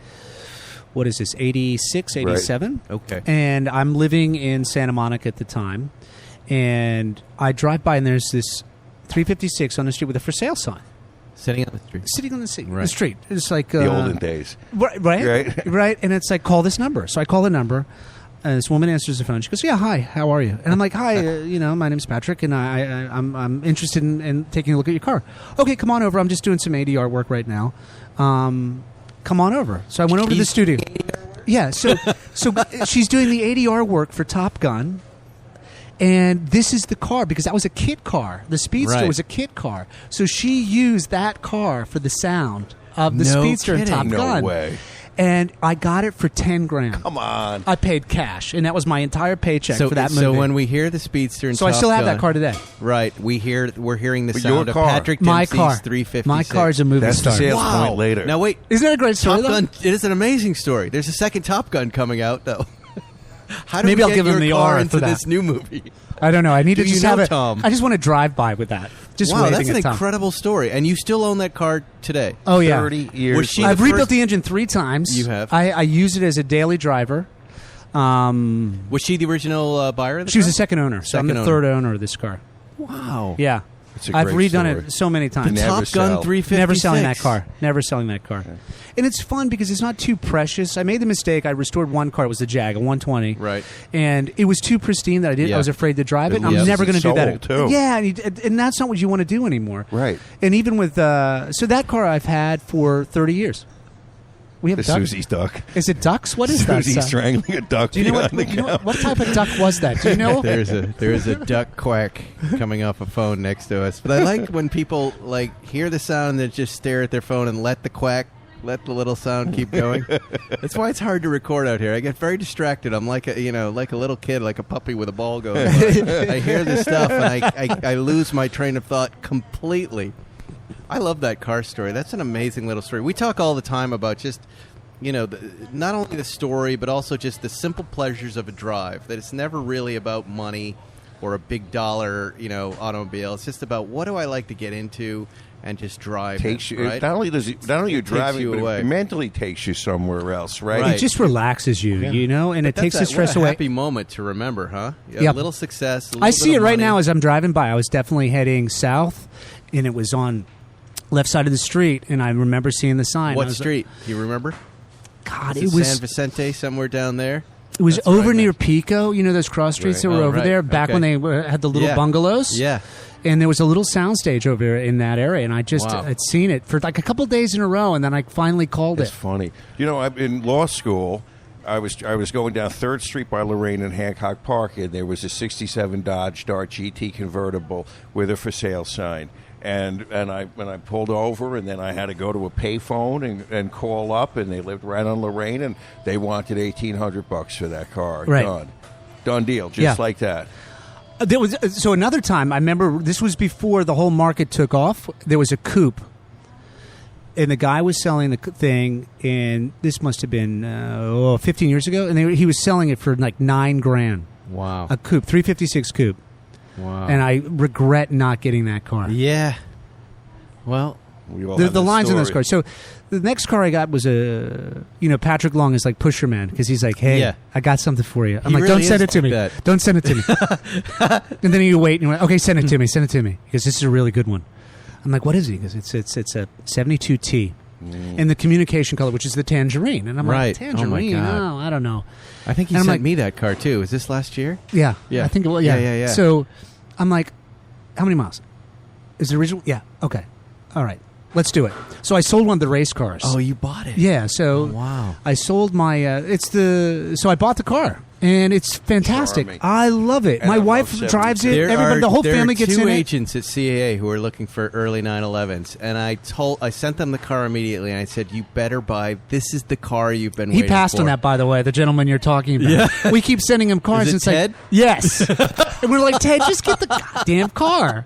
what is this? 86, 87. Okay. And I'm living in Santa Monica at the time, and I drive by and there's this 356 on the street with a for sale sign Sitting on the street. sitting on the Right. street. It's like the olden days. right, Right. right. And it's like, call this number. So I call the number. And this woman answers the phone. She goes, "Yeah, hi. How are you?" And I'm like, "Hi. My name's Patrick, and I'm interested in taking a look at your car. Okay, come on over. I'm just doing some ADR work right now. Come on over." So I went over to the studio. Yeah. So she's doing the ADR work for Top Gun. And this is the car, because that was a kit car. The Speedster Right. was a kit car. So she used that car for the sound of the No Speedster in kidding. Top No Gun. way. And I got it for $10,000. Come on. I paid cash, and that was my entire paycheck So, for that movie. so when we hear the Speedster in So I Top still have Gun, that car today. Right. We're hearing the But sound your of car. Patrick My Dempsey's car. 356. My car's a movie That's the star. sales Wow. point later. Now wait. Isn't that a great story? Top though? Gun. It is an amazing story. There's a second Top Gun coming out though. How do Maybe we I'll get give him your the car R into for that. this new movie? I don't know. I need Do to you just know have it. Tom? I just want to drive by with that. Just Wow, waving that's an at Tom. incredible story. And you still own that car today. Oh yeah. 30 years. Was she I've the rebuilt first- the engine 3 times. You have? I use it as a daily driver. Was she the original buyer of the She was car? the second owner. So I'm Second the owner. third owner of this car. Wow. Yeah. It's a I've great redone story. it so many times. Never Top Gun sell. 356. Never selling that car. Never selling that car. Yeah. And it's fun because it's not too precious. I made the mistake. I restored one car. It was the Jag, a 120. Right. And it was too pristine that I Yeah. was afraid to drive it. It I'm loses never going to its do that. soul, too. Yeah, and that's not what you want to do anymore. Right. And even with so that car I've had for 30 years. We have The ducks. Susie's duck. Is it ducks? What is that? Susie's strangling a duck. Do you know what? behind the What type of duck was that? Do you know? There is a duck quack coming off a phone next to us. But I like when people like hear the sound and they just stare at their phone and let the little sound keep going. That's why it's hard to record out here. I get very distracted. I'm like a little kid, like a puppy with a ball going by. I hear this stuff and I lose my train of thought completely. I love that car story. That's an amazing little story. We talk all the time about just, not only the story, but also just the simple pleasures of a drive. That it's never really about money or a big dollar, automobile. It's just about what do I like to get into and just drive. Takes you. right? Not only are you driving, you but away. it mentally takes you somewhere else, right? Right. It just relaxes you, and it takes the stress what a away. happy moment to remember, huh? A Yep. little success. A little I bit see it of right money. now as I'm driving by. I was definitely heading south, and it was on left side of the street, and I remember seeing the sign. I What was street? Do you remember? Like, God, Is it San was Vicente, somewhere down there. it was That's over right near next- Pico. You know those cross streets Right. that were Oh, over right. there back Okay. when they had the little Yeah. bungalows. Yeah. And there was a little soundstage over there in that area, and I just Wow. had seen it for like a couple of days in a row, and then I finally called It's it. funny. In law school, I was going down 3rd Street by Lorraine and Hancock Park, and there was a 67 Dodge Dart GT convertible with a for sale sign. And I pulled over, and then I had to go to a payphone and call up, and they lived right on Lorraine, and they wanted $1,800 for that car. Right. Done deal, just Yeah. like that. There was so another time. I remember this was before the whole market took off. There was a coupe, and the guy was selling the thing, and this must have been 15 years ago, and he was selling it for like $9,000. Wow. A coupe, 356 coupe, Wow. and I regret not getting that car. Yeah. Well, We all The have this lines on those story. cars. So the next car I got was Patrick Long is like pusher man because he's like, hey, Yeah. I got something for you. I'm He like, really don't send is it to like me. that. Don't send it to me. And then you wait and you're like, okay, send it to me. Send it to me because this is a really good one. I'm like, what is it? Because it's a 72T. In the communication color, which is the tangerine. And I'm Right. like, tangerine? Oh, my God. No, I don't know. I think you And I'm sent like- me that car too. Is this last year? Yeah. Yeah. I think it was. Yeah, Yeah. yeah, yeah. So I'm like, how many miles? Is it original? Yeah. Okay. All right. Let's do it. So I sold one of the race cars. Oh, you bought it. Yeah, so wow. I sold my so I bought the car and it's fantastic. Charming. I love it. And My I wife love drives it. 72. Everybody, the whole there family are gets two in it. agents at CAA who are looking for early 911s, and I sent them the car immediately, and I said, "You better buy. This is the car you've been He waiting passed for." on that, by the way. The gentleman you're talking about. Yeah. We keep sending him cars. Is it and it's Ted? Like, yes. And we're like, Ted, just get the goddamn car.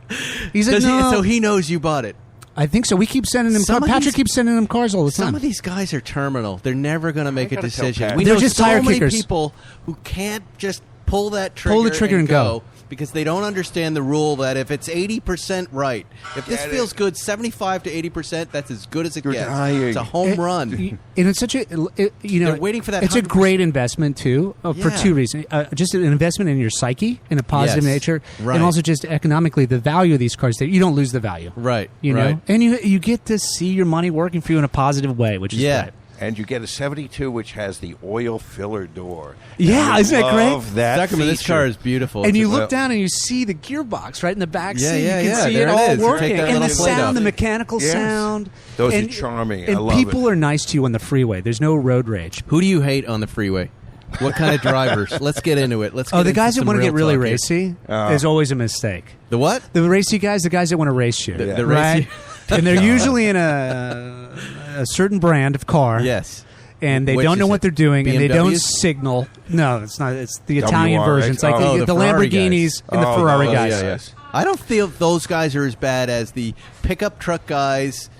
He's like, Does no. so he knows you bought it. I think so. We keep sending him Some cars. of Patrick these- keeps sending him cars all the Some time. of these guys are terminal. They're never going to make a gotta tell decision. Pat. We They're know just so tire many kickers. people who can't just pull the trigger and go. because they don't understand the rule that if it's 80% right, if this Get feels it. good, 75 to 80%, that's as good as it You're gets. dying. It's a home run. And it's such a, They're waiting for that It's a 100%. great investment too, for Yeah. two reasons. Just an investment in your psyche, in a positive Yes. nature, Right. and also just economically, the value of these cars. You don't lose the value, Right. You know, right. and you get to see your money working for you in a positive way, which is Yeah. great. And you get a 72 which has the oil filler door. Yeah, And isn't that great? love that Document, this feature. car is beautiful. And you It's a- look down and you see the gearbox right in the back Yeah, seat. yeah, you can yeah, see there it it all is. You working, take that and the little plate off. sound, the mechanical Yes. sound. Those are and, charming. I And love people it. are nice to you on the freeway. There's no road rage. Who do you hate on the freeway? What kind of drivers? Let's get into it. Let's. Oh, get the into guys that some want to real get really talk here. racy Oh. is always a mistake. The what? The racy guys, the guys that want to race you. The right? racy- And they're usually in a certain brand of car. Yes. And they Which don't know is what it? they're doing, and they don't BMWs? signal. No, it's not. It's the Italian WRX. version. It's like Oh, the Ferrari Lamborghinis guys. and the Ferrari guys. yeah, yes. I don't feel those guys are as bad as the pickup truck guys,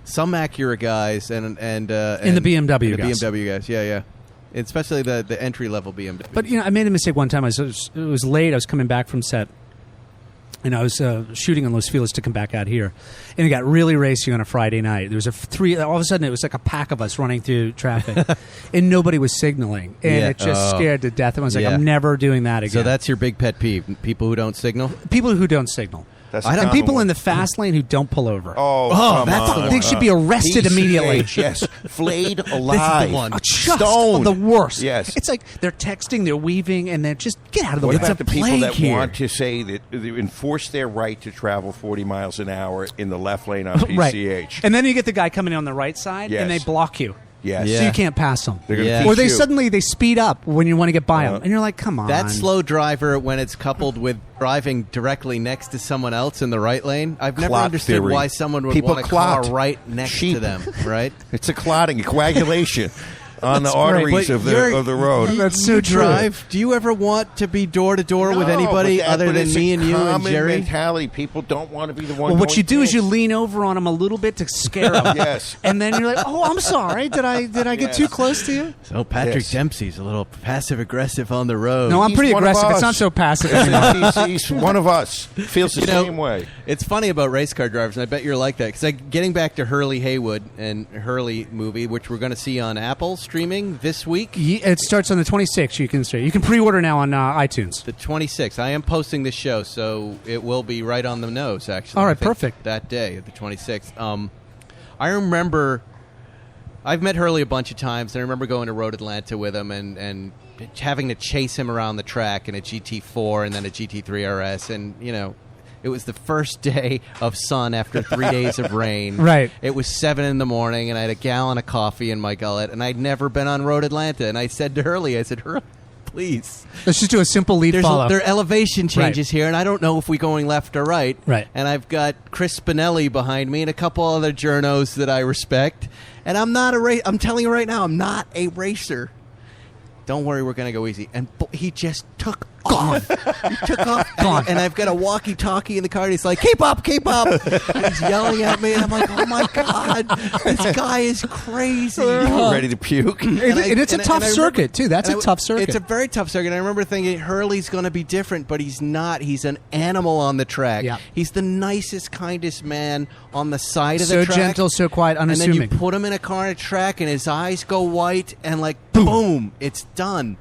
some Acura guys, and the BMW and the guys. BMW guys. Yeah, yeah. Especially the entry level BMW. But I made a mistake one time. It was late. I was coming back from set, And I was shooting on Los Feliz to come back out here, and it got really racy on a Friday night. There was all of a sudden it was like a pack of us running through traffic, and nobody was signaling, and it just scared to death. And I was like, I'm never doing that again. So that's your big pet peeve: people who don't signal. People who don't signal. And people in the fast lane who don't pull over. They should be arrested immediately. Yes, flayed alive. Stoned. The worst. Yes. It's like they're texting, they're weaving, and they're just get out of the way. What about it's a the people that here. want to say that they enforce their right to travel 40 miles an hour in the left lane on PCH? Right. And then you get the guy coming in on the right side, and they block you. Yes. So you can't pass them. Yeah. Or they speed up when you want to get by them. And you're like, come on. That slow driver, when it's coupled with driving directly next to someone else in the right lane, I've never understood why someone would want a car right next to them, right? It's a clotting, a coagulation on the arteries of the road. That's so true. Do you ever want to be door to door with anybody other than me and you and Jerry? Mentality. People don't want to be the one. Well, what you do is you lean over on them a little bit to scare them. Yes. And then you're like, "Oh, I'm sorry. Did I get too close to you?" So Patrick Dempsey's a little passive aggressive on the road. No, I'm pretty aggressive. It's not so passive anymore. He's one of us. Feels the same way. It's funny about race car drivers, and I bet you're like that. Because getting back to Hurley Haywood and Hurley movie, which we're going to see on Apple streaming this week. It starts on the 26th. You can pre-order now on iTunes. The 26th. I am posting this show, so it will be right on the nose, actually. All right, perfect. That day, the 26th. I remember I've met Hurley a bunch of times, and I remember going to Road Atlanta with him and having to chase him around the track in a GT4 and then a GT3 RS, and, it was the first day of sun after 3 days of rain. Right. It was 7 in the morning, and I had a gallon of coffee in my gullet, and I'd never been on Road Atlanta. And I said to Hurley, Hurley, please. Let's just do a simple lead follow. There are elevation changes here, and I don't know if we're going left or right. Right. And I've got Chris Spinelli behind me and a couple other journos that I respect. And I'm not I'm telling you right now, I'm not a racer. Don't worry, we're going to go easy. And he just took off. He took off. Gone. And I've got a walkie-talkie in the car, and he's like, keep up, keep up. And he's yelling at me, and I'm like, oh, my God. This guy is crazy. Ready to puke. And it's a tough circuit, too. That's a tough circuit. It's a very tough circuit. I remember thinking, Hurley's going to be different, but he's not. He's an animal on the track. Yeah. He's the nicest, kindest man on the side of the so track. So gentle, so quiet, unassuming. And then you put him in a car on a track, and his eyes go white, and boom, it's done.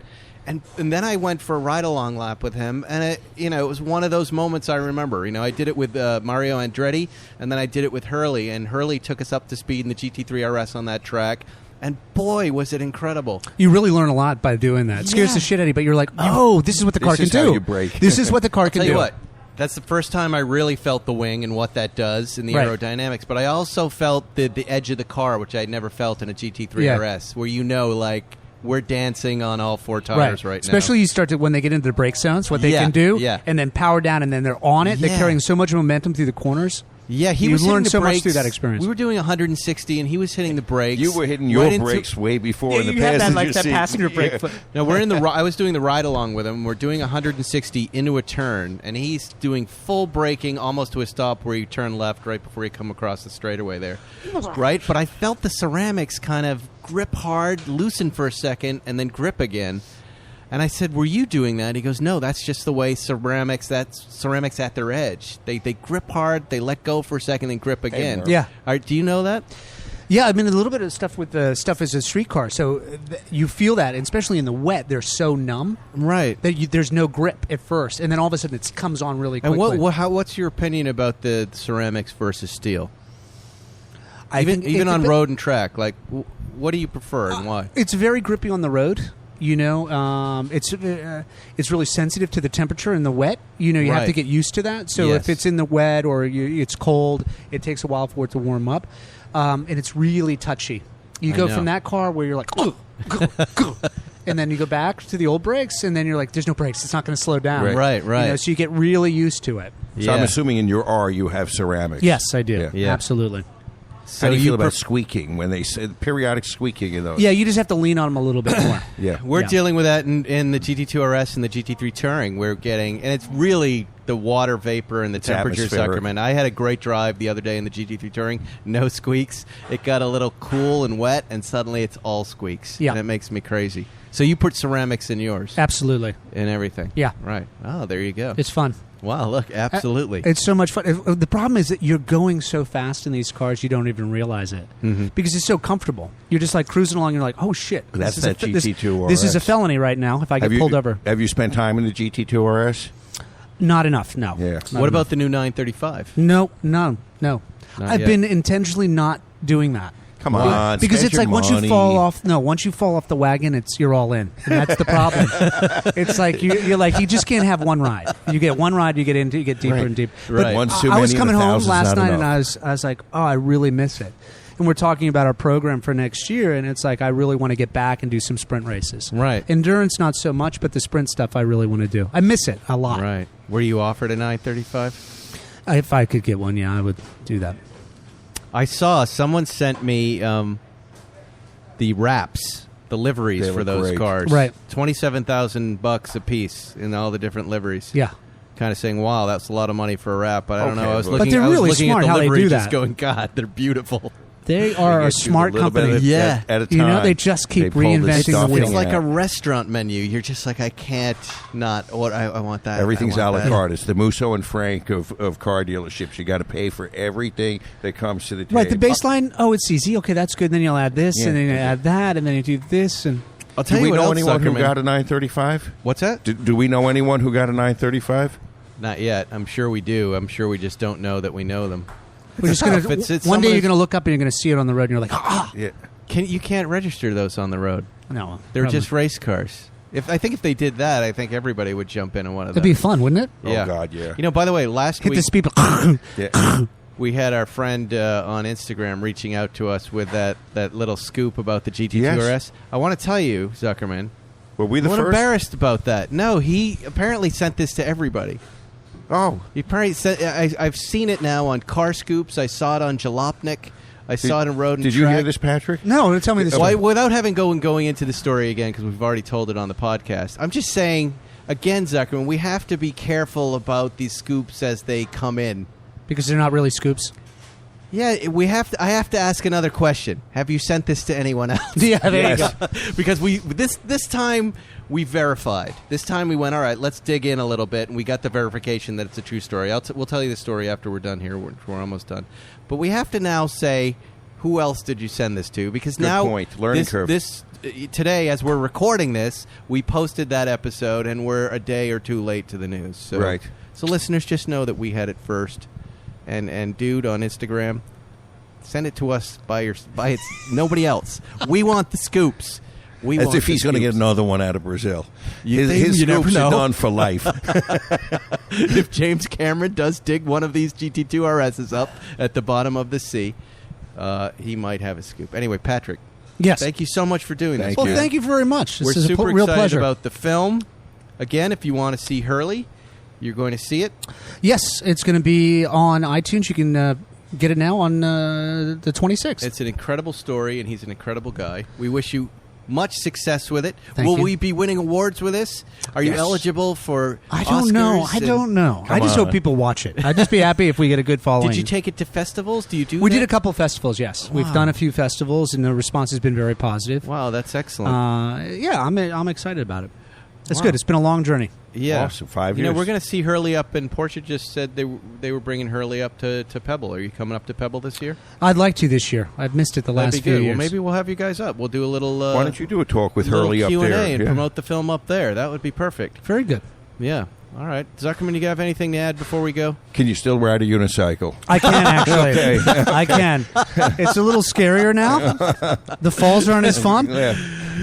And then I went for a ride-along lap with him, and it was one of those moments I remember. I did it with Mario Andretti, and then I did it with Hurley, and Hurley took us up to speed in the GT3 RS on that track, and boy, was it incredible. You really learn a lot by doing that. It scares the shit out of you, but you're like, oh, this is what the car can do. This is how you brake. This is what the car can do. Tell you what, that's the first time I really felt the wing and what that does in the aerodynamics, but I also felt the edge of the car, which I'd never felt in a GT3 RS, where we're dancing on all four tires right now. Especially you start to when they get into the brake zones, what they can do, and then power down, and then they're on it. They're carrying so much momentum through the corners. Yeah, you learned so much through that experience. We were doing 160, and he was hitting the brakes. You were hitting your brakes way before the passenger seat. That passenger brake foot. No, we're in the. I was doing the ride along with him. We're doing 160 into a turn, and he's doing full braking almost to a stop where you turn left right before you come across the straightaway there. Right, but I felt the ceramics kind of grip hard, loosen for a second, and then grip again. And I said, were you doing that? He goes, no, that's just the way ceramics at their edge. They grip hard, they let go for a second, then grip again. Yeah. Do you know that? Yeah, I mean, a little bit of stuff with the stuff as a street car. So you feel that, and especially in the wet, they're so numb. Right. That there's no grip at first, and then all of a sudden it comes on really quickly. And what's your opinion about the ceramics versus steel? Even on road and track, what do you prefer and why? It's very grippy on the road. It's really sensitive to the temperature in the wet. You have to get used to that. So if it's in the wet or it's cold, it takes a while for it to warm up. And it's really touchy. You go from that car where you're like, and then you go back to the old brakes, and then you're like, there's no brakes. It's not going to slow down. Right. So you get really used to it. So I'm assuming in your R you have ceramics. Yes, I do. Yeah. Absolutely. So how do you feel about squeaking when they say periodic squeaking in those? Yeah, you just have to lean on them a little bit more. We're dealing with that in the GT2 RS and the GT3 Touring. We're getting, and it's really the water vapor and the temperature suckerman. I had a great drive the other day in the GT3 Touring. No squeaks. It got a little cool and wet, and suddenly it's all squeaks. Yeah. And it makes me crazy. So you put ceramics in yours? Absolutely. In everything? Yeah. Right. Oh, there you go. It's fun. Wow, look, absolutely. It's so much fun. The problem is that you're going so fast in these cars, you don't even realize it because it's so comfortable. You're just like cruising along. And you're like, oh shit, That's that GT2 RS. This is a felony right now. If I get pulled over, Have you spent time in the GT2 RS? not enough. No. Yeah. Not What enough. about the new 935? No. Not I've yet. been intentionally not doing that. Come on, Because spend it's like your once money. you fall off. No, once you fall off the wagon, you're all in, and that's the problem. It's like you're like you just can't have one ride. You get one ride, you get deeper Right. and deeper. Right. But One's too I was many and coming a home thousand's last not night, and enough. I was like, oh, I really miss it. And we're talking about our program for next year, and it's like I really want to get back and do some sprint races. Right. Endurance, not so much, but the sprint stuff I really want to do. I miss it a lot. Right. Were you offered a 935? If I could get one, yeah, I would do that. I saw someone sent me the wraps, the liveries They for look those great. cars. Right. $27,000 a piece in all the different liveries. Yeah. Kind of saying, "Wow, that's a lot of money for a wrap." But I don't know. Okay, I was but- looking. But they're I was really looking smart at the how they livery do just that. going, God, they're beautiful. They are a Get you smart little bit company. of- Yeah. at a time. You know, they just keep They pull the reinventing the stuffing wheel. It's like out. a restaurant menu. You're just like, I can't not. What I want that. Everything's I a want la that. carte. It's the Musso and Frank of car dealerships. You got to pay for everything that comes to the table. Right, the baseline, oh, it's easy. Okay, that's good. Then you'll add this, Yeah. and then you add that, and then you do this. And I'll tell Do we you what know else, anyone who Zuckerman. got a 935? What's that? Do we know anyone who got a 935? Not yet. I'm sure we do. I'm sure we just don't know that we know them. we're just gonna, If it's one day someone- you're going to look up and you're going to see it on the road, and you're like, ah, Yeah. You can't register those on the road. no. They're probably. just race cars. I think if they did that, I think everybody would jump in one of That'd them. be fun, wouldn't it? Yeah. Oh, God, yeah. You know, by the way, last Hit week this people. Yeah. we had our friend on Instagram reaching out to us with that little scoop about the GT2RS. Yes. I want to tell you, Zuckerman, Were we I'm the a little first? embarrassed about that. No, he apparently sent this to everybody. Oh. He apparently sent. I've seen it now on Car Scoops. I saw it on Jalopnik. I saw it in Road and Did you Track. hear this, Patrick? No, tell me this. Why, without having going into the story again, because we've already told it on the podcast, I'm just saying, again, Zuckerman, we have to be careful about these scoops as they come in. Because they're not really scoops. Yeah, we have to. I have to ask another question. Have you sent this to anyone else? Yeah, there you go. Because this time we verified. This time we went, all right, let's dig in a little bit, and we got the verification that it's a true story. We'll tell you the story after we're done here. We're almost done. But we have to now say, who else did you send this to? Because Good now point. Learning curve. Today, as we're recording this, we posted that episode, and we're a day or two late to the news. So, Right. So listeners, just know that we had it first. And dude on Instagram, send it to us by its nobody else. We want the scoops. We As want if he's going to get scoops. another one out of Brazil. You His, think? his You never scoops know. are done for life. If James Cameron does dig one of these GT2 RSs up at the bottom of the sea, he might have a scoop. Anyway, Patrick, Yes. thank you so much for doing this. Thank Well, you. thank you very much. This We're is a super real excited pleasure. about the film. Again, if you want to see Hurley, you're going to see it. Yes, it's going to be on iTunes. You can get it now on the 26th. It's an incredible story, and he's an incredible guy. We wish you much success with it. Thank Will you. we be winning awards with this? Are you Yes. eligible for I don't know. Oscars I and- don't know. I Come just on. hope people watch it. I'd just be happy if we get a good following. Did you take it to festivals? Do you do We that? did a couple festivals, yes. We've Wow. done a few festivals, and the response has been very positive. Wow, that's excellent. Yeah, I'm excited about it. It's Wow. good. It's been a long journey. Yeah, Awesome. 5 You know, years. we're going to see Hurley up, and Porsche just said they were bringing Hurley up to Pebble. Are you coming up to Pebble this year? I'd like to this year. I've missed it the That'd last be few good. years. Well, maybe we'll have you guys up. We'll do a little. Why don't you do a talk with little Hurley up Q&A there? and Yeah. promote the film up there? That would be perfect. Very good. Yeah. All right, Zuckerman, you have anything to add before we go? Can you still ride a unicycle? I can actually. Okay. I can. It's a little scarier now. The falls aren't as fun, Yeah.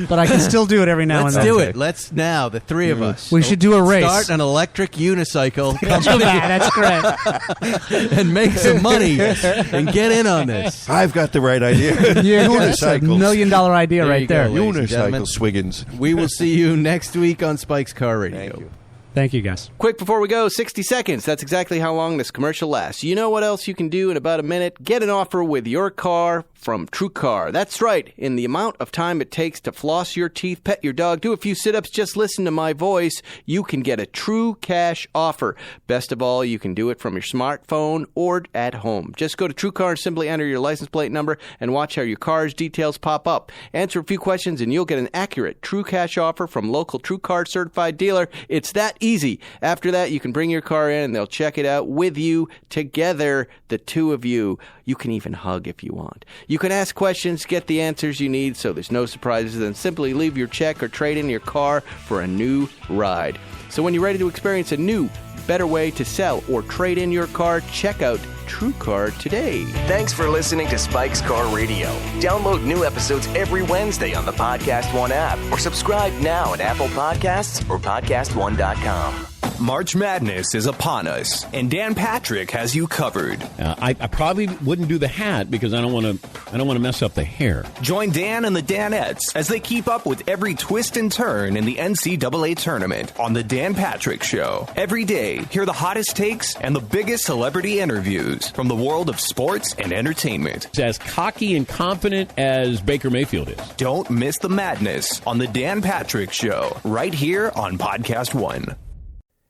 but I can still do it every now Let's and then. do it. Let's now, the three of us. We should do a race. Start an electric unicycle Too bad. That's correct. and make some money and get in on this. I've got the right idea. Yeah, that's a $1 million idea There you right go, there. ladies and gentlemen. Unicycle Swiggins. We will see you next week on Spike's Car Radio. Thank you. Thank you, guys. Quick before we go, 60 seconds. That's exactly how long this commercial lasts. You know what else you can do in about a minute? Get an offer with your car from TrueCar. That's right. In the amount of time it takes to floss your teeth, pet your dog, do a few sit-ups, just listen to my voice, you can get a true cash offer. Best of all, you can do it from your smartphone or at home. Just go to TrueCar and simply enter your license plate number and watch how your car's details pop up. Answer a few questions and you'll get an accurate true cash offer from local TrueCar certified dealer. It's that easy. After that, you can bring your car in and they'll check it out with you together, the two of you. You can even hug if you want. You can ask questions, get the answers you need so there's no surprises, and simply leave your check or trade in your car for a new ride. So when you're ready to experience a new, better way to sell or trade in your car, check out TrueCar today. Thanks for listening to Spike's Car Radio. Download new episodes every Wednesday on the Podcast One app or subscribe now at Apple Podcasts or PodcastOne.com. March Madness is upon us, and Dan Patrick has you covered. I probably wouldn't do the hat because I don't want to mess up the hair. Join Dan and the Danettes as they keep up with every twist and turn in the NCAA tournament on the Dan Patrick Show. Every day, hear the hottest takes and the biggest celebrity interviews from the world of sports and entertainment. It's as cocky and confident as Baker Mayfield is. Don't miss the madness on the Dan Patrick Show, right here on Podcast One.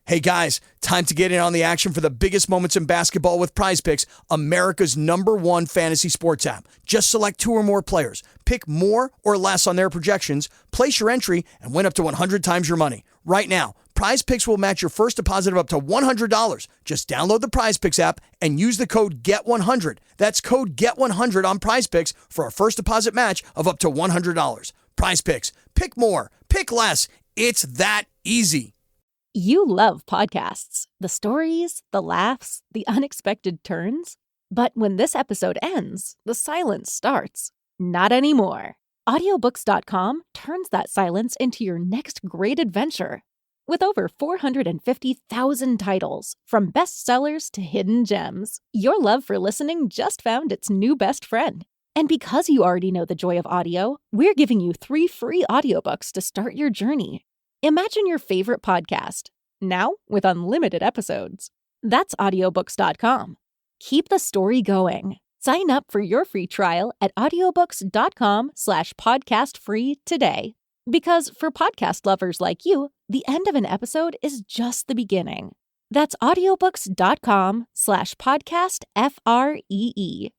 Hey guys, time to get in on the action for the biggest moments in basketball with Prize Picks, America's #1 fantasy sports app. Just select 2 or more players, pick more or less on their projections, place your entry, and win up to 100 times your money. Right now, Prize Picks will match your first deposit of up to $100. Just download the Prize Picks app and use the code GET100. That's code GET100 on Prize Picks for a first deposit match of up to $100. Prize Picks. Pick more. Pick less. It's that easy. You love podcasts, the stories, the laughs, the unexpected turns. But when this episode ends, the silence starts. Not anymore. Audiobooks.com turns that silence into your next great adventure. With over 450,000 titles, from bestsellers to hidden gems, your love for listening just found its new best friend. And because you already know the joy of audio, we're giving you 3 free audiobooks to start your journey. Imagine your favorite podcast, now with unlimited episodes. That's audiobooks.com. Keep the story going. Sign up for your free trial at audiobooks.com/podcastfree today. Because for podcast lovers like you, the end of an episode is just the beginning. That's audiobooks.com/podcastfree.